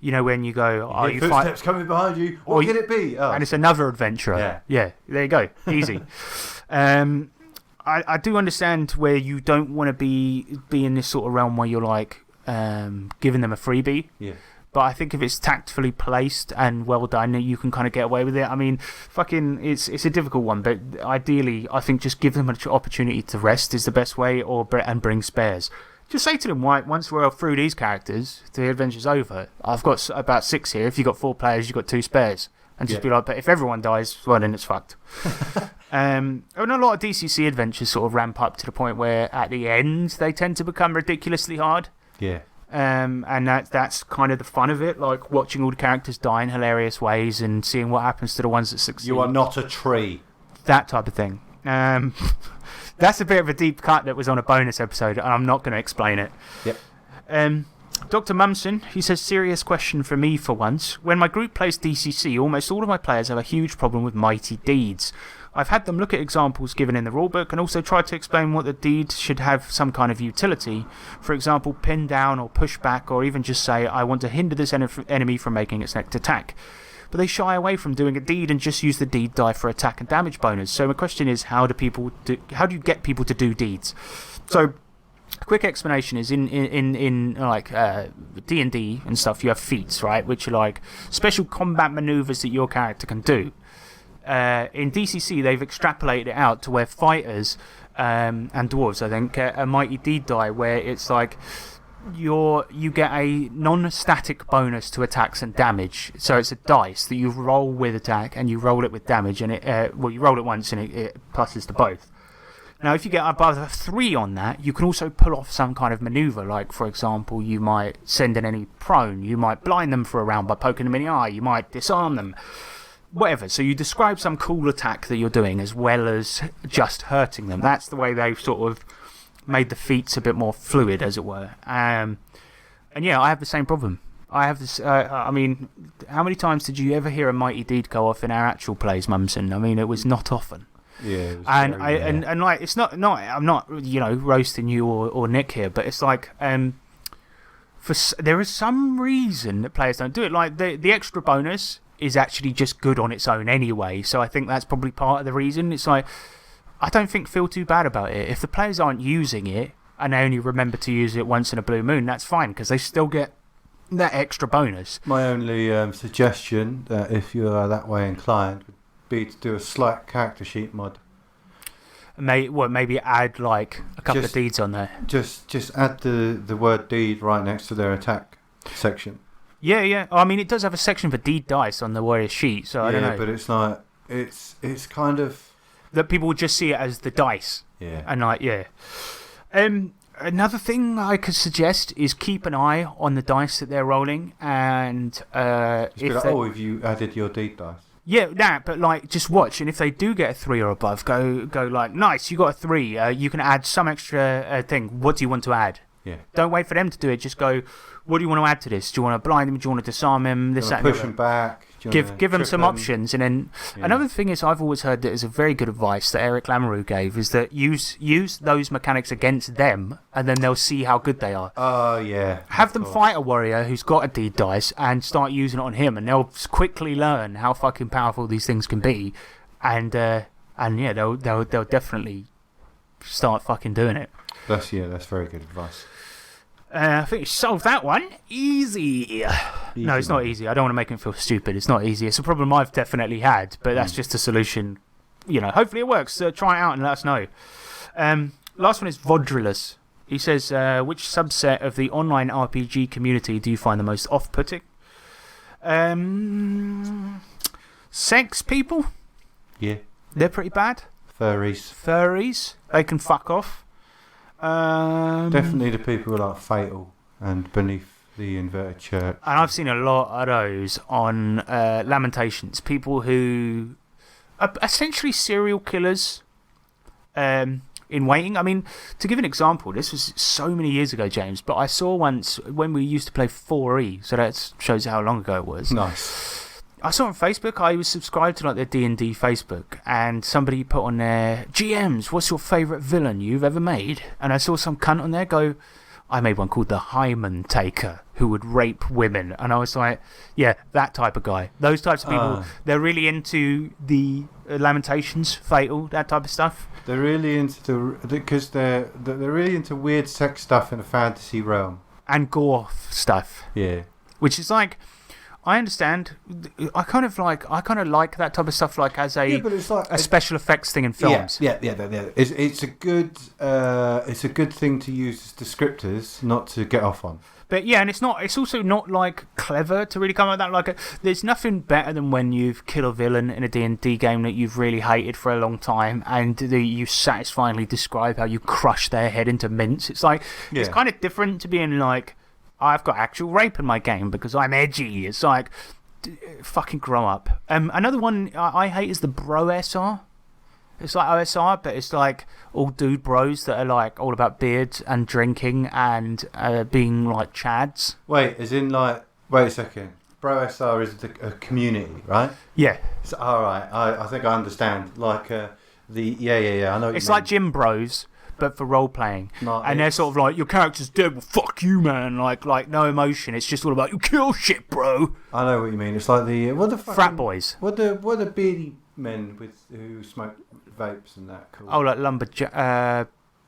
You know, when you go, you footsteps coming behind you, what could it be? Oh. And it's another adventurer. Yeah, there you go. Easy. I do understand where you don't want to be in this sort of realm where you're like giving them a freebie. Yeah. But I think if it's tactfully placed and well done, you can kind of get away with it. I mean, it's a difficult one, but ideally, I think just give them an opportunity to rest is the best way, and bring spares. Just say to them, once we're through these characters, the adventure's over. I've got about 6 here. If you've got 4 players, you've got 2 spares. And just be like, but if everyone dies, well, then it's fucked. And a lot of DCC adventures sort of ramp up to the point where at the end, they tend to become ridiculously hard. Yeah. And that's kind of the fun of it, like watching all the characters die in hilarious ways and seeing what happens to the ones that succeed. You are not a tree. That type of thing. That's a bit of a deep cut that was on a bonus episode, and I'm not going to explain it. Yep. Dr. Mumson, he says, serious question for me for once. When my group plays DCC, almost all of my players have a huge problem with mighty deeds. I've had them look at examples given in the rulebook and also tried to explain what the deed should have some kind of utility. For example, pin down or push back, or even just say, I want to hinder this enemy from making its next attack. But they shy away from doing a deed and just use the deed die for attack and damage bonus. So my question is, how do you get people to do deeds? So, a quick explanation is in like D&D and stuff, you have feats, right, which are like special combat maneuvers that your character can do. In DCC, they've extrapolated it out to where fighters and dwarves, I think, get a mighty deed die where it's like. You get a non-static bonus to attacks and damage. So it's a dice that you roll with attack and you roll it with damage, and you roll it once and it pluses to both. Now, if you get above a 3 on that, you can also pull off some kind of maneuver. Like, for example, you might send an enemy prone, you might blind them for a round by poking them in the eye, you might disarm them, whatever. So you describe some cool attack that you're doing as well as just hurting them. That's the way they've sort of made the feats a bit more fluid, as it were. And yeah, I have the same problem. I have this. I mean, how many times did you ever hear a mighty deed go off in our actual plays, Mumson? I mean, it was not often. Yeah. And like, it's not. I'm not roasting you or Nick here, but it's like there is some reason that players don't do it. Like the extra bonus is actually just good on its own anyway. So I think that's probably part of the reason. It's like. I don't feel too bad about it. If the players aren't using it and they only remember to use it once in a blue moon, that's fine because they still get that extra bonus. My only suggestion, if you are that way inclined, would be to do a slight character sheet mod. Maybe add like a couple of deeds on there. Just add the word deed right next to their attack section. Yeah. I mean, it does have a section for deed dice on the warrior sheet, so I don't know. Yeah, but it's like it's kind of. That people would just see it as the dice. Yeah. And like, yeah. Another thing I could suggest is keep an eye on the dice that they're rolling. And have you added your deed dice? Yeah, that, but like, just watch, and if they do get a 3 or above, go like, nice, you got a 3. You can add some extra thing. What do you want to add? Yeah. Don't wait for them to do it. Just go, what do you want to add to this? Do you want to blind him? Do you want to disarm him? This, that, push him back. Give them some options, and then another thing is I've always heard that is a very good advice that Eric Lamoureux gave is that use those mechanics against them, and then they'll see how good they are. Oh yeah. Have them fight a warrior who's got a D dice and start using it on him, and they'll quickly learn how fucking powerful these things can be, and yeah, they'll definitely start fucking doing it. That's very good advice. I think you solved that one. Easy. No, it's not easy. I don't want to make him feel stupid. It's not easy. It's a problem I've definitely had, but that's just a solution. Hopefully it works. Try it out and let us know. Last one is Vodrilus. He says, which subset of the online RPG community do you find the most off-putting? Sex people? Yeah. They're pretty bad. Furries. They can fuck off. Definitely the people who are like Fatal and Beneath the Inverted Church. And I've seen a lot of those on Lamentations. People who are essentially serial killers in waiting. I mean, to give an example, this was so many years ago, James, but I saw once when we used to play 4E, so that shows how long ago it was. Nice. I saw on Facebook, I was subscribed to like their D&D Facebook, and somebody put on there, GMs, what's your favourite villain you've ever made? And I saw some cunt on there go, I made one called the Hymen Taker, who would rape women. And I was like, yeah, that type of guy. Those types of people, they're really into the Lamentations, Fatal, that type of stuff. They're really into because they're really into weird sex stuff in a fantasy realm. And gore stuff. Yeah. Which is like, I understand. I kind of like that type of stuff, like as a special effects thing in films. Yeah. It's a good thing to use as descriptors, not to get off on. But yeah, and it's also not like clever to really come up with that. There's nothing better than when you've killed a villain in a D&D game that you've really hated for a long time, and you satisfyingly describe how you crush their head into mince. It's like it's kind of different to being like, I've got actual rape in my game because I'm edgy. It's like, fucking grow up. Another one I hate is the Bro SR. It's like OSR, but it's like all dude bros that are like all about beards and drinking and being like chads. Wait a second. Bro SR is a community, right? Yeah. So, all right. I think I understand. Like I know. It's like gym bros, but for role playing. And they're sort of like, your character's dead, well fuck you, man. Like no emotion. It's just all about, you kill shit, bro. I know what you mean. It's like the frat boys. What the beardy men who smoke vapes and that called? Oh, like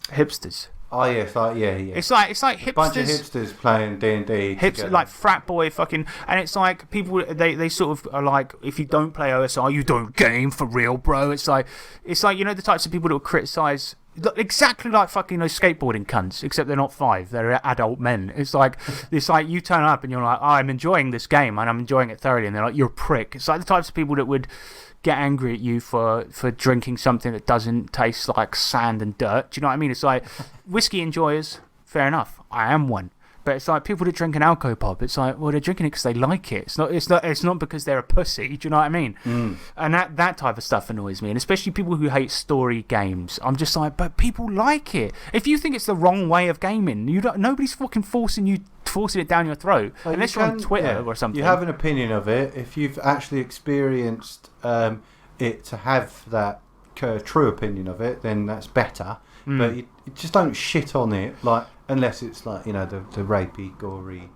hipsters. Oh yes, yeah. It's like hipsters. Bunch of hipsters playing D&D. Like frat boy fucking, and it's like people they sort of are like, if you don't play OSR, you don't game for real, bro. It's like the types of people that will criticise. Exactly like fucking those skateboarding cunts, except they're not 5, they're adult men. It's like you turn up and you're like, I'm enjoying this game and I'm enjoying it thoroughly, and they're like, you're a prick. It's like the types of people that would get angry at you for drinking something that doesn't taste like sand and dirt. Do you know what I mean? It's like whiskey enjoyers, fair enough, I am one. But it's like people that drink an alco pop. It's like, well, they're drinking it because they like it. It's not because they're a pussy. Do you know what I mean? And that type of stuff annoys me. And especially people who hate story games. I'm just like, but people like it. If you think it's the wrong way of gaming, nobody's fucking forcing it down your throat, unless you're on Twitter or something. You have an opinion of it. If you've actually experienced it to have that true opinion of it, then that's better. But you just don't shit on it, unless it's like, the rapey, gory.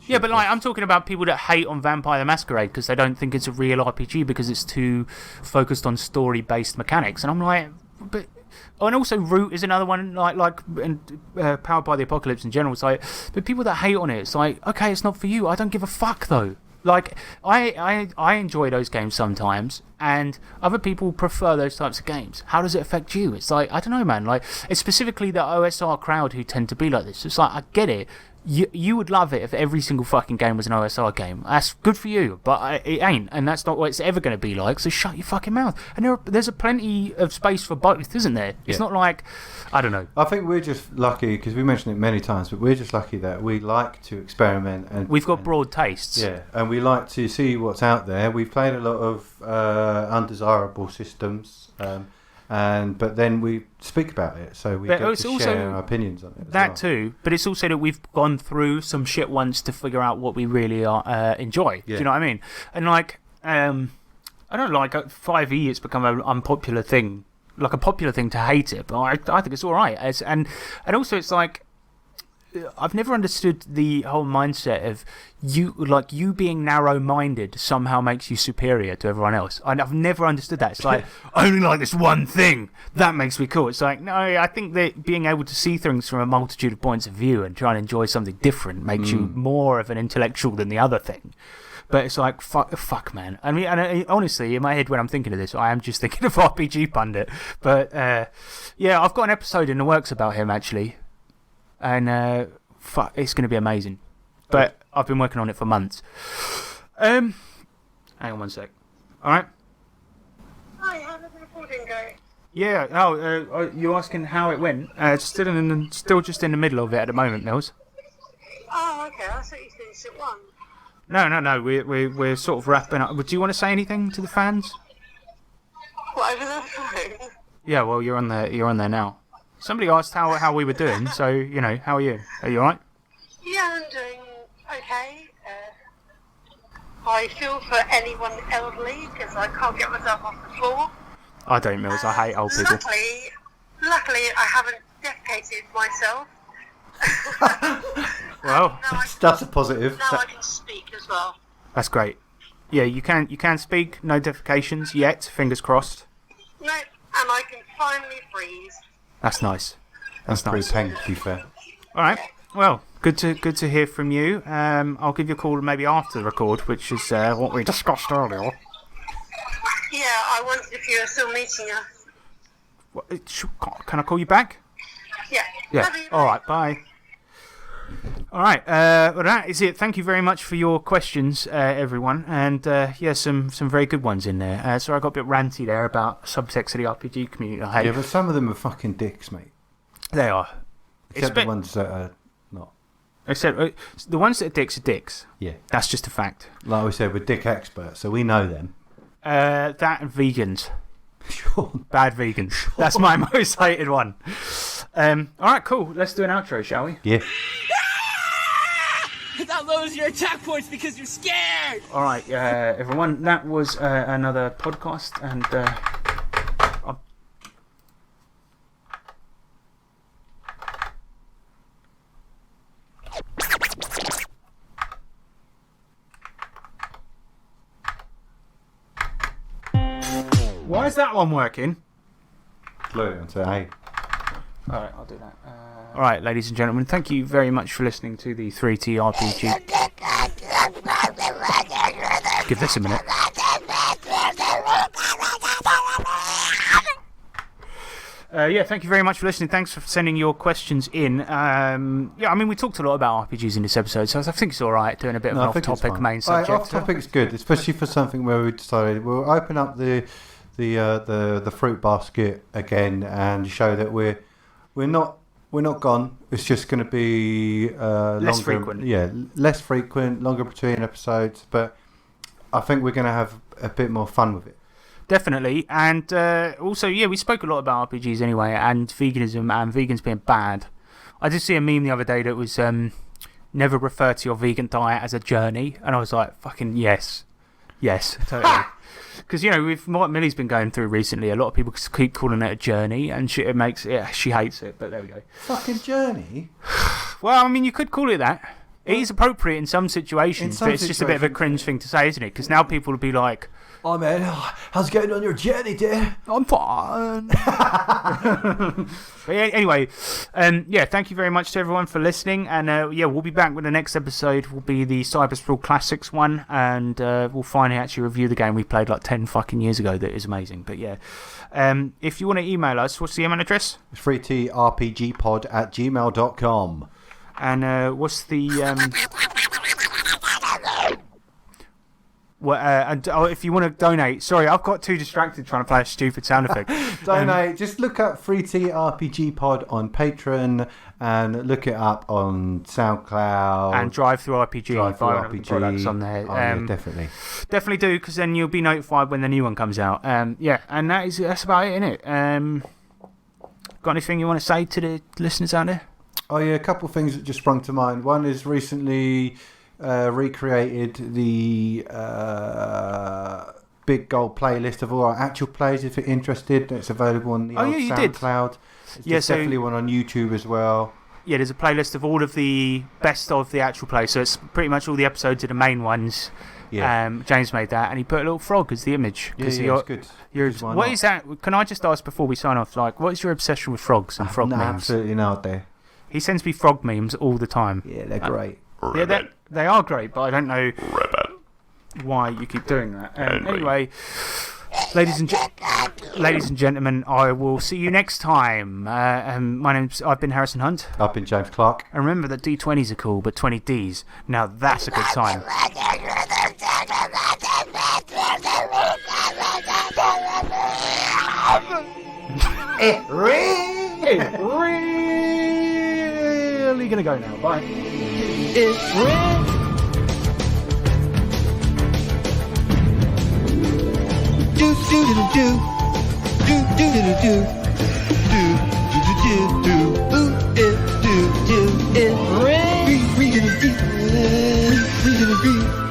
Yeah, but I'm talking about people that hate on Vampire the Masquerade because they don't think it's a real RPG because it's too focused on story-based mechanics. And I'm like, but. Oh, and also Root is another one, and Powered by the Apocalypse in general. It's like, but people that hate on it, it's like, okay, it's not for you. I don't give a fuck though. Like, I enjoy those games sometimes, and other people prefer those types of games. How does it affect you? It's like, I don't know, man. Like, it's specifically the OSR crowd who tend to be like this. It's like, I get it. You would love it if every single fucking game was an OSR game. That's good for you, but it ain't, and that's not what it's ever going to be like, so shut your fucking mouth. And there's a plenty of space for both, isn't there? It's not like, I don't know. I think we're just lucky, because we mentioned it many times, but we're just lucky that we like to experiment. And we've got broad tastes. Yeah, and we like to see what's out there. We've played a lot of undesirable systems, but then we speak about it, so we get to share our opinions on it. That too, but it's also that we've gone through some shit once to figure out what we really enjoy. Do you know what I mean? And like, I don't know, like 5e, it's become an unpopular thing, like a popular thing to hate it, but I think it's all right. And also, it's like, I've never understood the whole mindset of you being narrow-minded somehow makes you superior to everyone else. I've never understood that. It's like, I only like this one thing. That makes me cool. It's like, no, I think that being able to see things from a multitude of points of view and try and enjoy something different makes you more of an intellectual than the other thing. But it's like, fuck, man. I mean, and honestly, in my head when I'm thinking of this, I am just thinking of RPG Pundit. But, yeah, I've got an episode in the works about him, actually. And it's going to be amazing. But I've been working on it for months. Hang on one sec. All right? Hi, how did the recording go? Yeah, you're asking how it went? Still just in the middle of it at the moment, Mills. Oh, okay, I thought you finished at 1. No, we're sort of wrapping up. Do you want to say anything to the fans? What, over the phone? Yeah, well, you're on there now. Somebody asked how we were doing, so, you know, how are you? Are you alright? Yeah, I'm doing okay. I feel for anyone elderly, because I can't get myself off the floor. I don't, Mills. I hate old people. Luckily, I haven't defecated myself. Well, that's a positive. Now I can speak as well. That's great. Yeah, you can speak. No defecations yet. Fingers crossed. No, and I can finally breathe. That's nice. That's nice. Pretty painful, to be fair. All right. Well, good to hear from you. I'll give you a call maybe after the record, which is what we discussed earlier. Yeah, I wondered if you were still meeting us. What, can I call you back? Yeah. Yeah. All right. Bye. All right. Well, that is it. Thank you very much for your questions, everyone. And yeah, some very good ones in there. So I got a bit ranty there about subtext of the RPG community. Yeah, but some of them are fucking dicks, mate. They are. Except the ones that are not. Except the ones that are dicks. Yeah. That's just a fact. Like we said, we're dick experts, so we know them. That and vegans. Sure. Bad vegans. Sure. That's my most hated one. All right, cool. Let's do an outro, shall we? Yeah. That lowers your attack points because you're scared. All right, everyone. That was another podcast, and why is that one working? Glue it onto A. Alright, I'll do that. Alright, ladies and gentlemen, thank you very much for listening to the 3T RPG. Give this a minute. Yeah, thank you very much for listening. Thanks for sending your questions in. Yeah, I mean, we talked a lot about RPGs in this episode, so I think it's alright doing a bit of an off-topic main subject. Off-topic's good, especially for something where we decided we'll open up the fruit basket again and show that we're not gone. It's just going to be less frequent. Yeah, less frequent, longer between episodes. But I think we're going to have a bit more fun with it. Definitely, and also, yeah, we spoke a lot about RPGs anyway, and veganism and vegans being bad. I did see a meme the other day that was never refer to your vegan diet as a journey, and I was like, fucking yes, totally. Because, you know, with what Millie's been going through recently, a lot of people keep calling it a journey, and she hates it, but there we go. Fucking journey? Well, I mean, you could call it that. It is appropriate in some situations, but it's just a bit of a cringe thing to say, isn't it? Because now people will be like, oh, man, how's it going on your journey, dear? I'm fine. But yeah, anyway, yeah, thank you very much to everyone for listening. And yeah, we'll be back with the next episode. Will be the Cyber Sprawl Classics one. And we'll finally actually review the game we played like 10 fucking years ago. That is amazing. But yeah, if you want to email us, what's the email address? It's 3trpgpod@gmail.com. And what's the if you want to donate, sorry, I've got too distracted trying to play a stupid sound effect. Donate. Just look up 3T RPG Pod on Patreon and look it up on SoundCloud and Drive Through RPG. Drive Through RPG products on there. Yeah, definitely do, because then you'll be notified when the new one comes out. Yeah, and that's about it, innit? Got anything you want to say to the listeners out there? Oh yeah, a couple of things that just sprung to mind. One is recently recreated the Big Gold playlist of all our actual plays. If you're interested, it's available on the old SoundCloud. There's definitely one on YouTube as well. Yeah, there's a playlist of all of the best of the actual plays. So it's pretty much all the episodes of the main ones. Yeah. James made that, and he put a little frog as the image. Yeah, it's good. What is that? Can I just ask before we sign off? Like, what is your obsession with frogs and frog memes? Absolutely not there. He sends me frog memes all the time. Yeah, they're great. Yeah, they are great, but I don't know why you keep doing that. Anyway, ladies and gentlemen, I will see you next time. I've been Harrison Hunt. I've been James Clark. And remember that D20s are cool, but 20Ds, now that's a good time. It's really gonna go now. Bye. It's real. Do do do do do do do do do do do do do do do. It's real. We gonna be.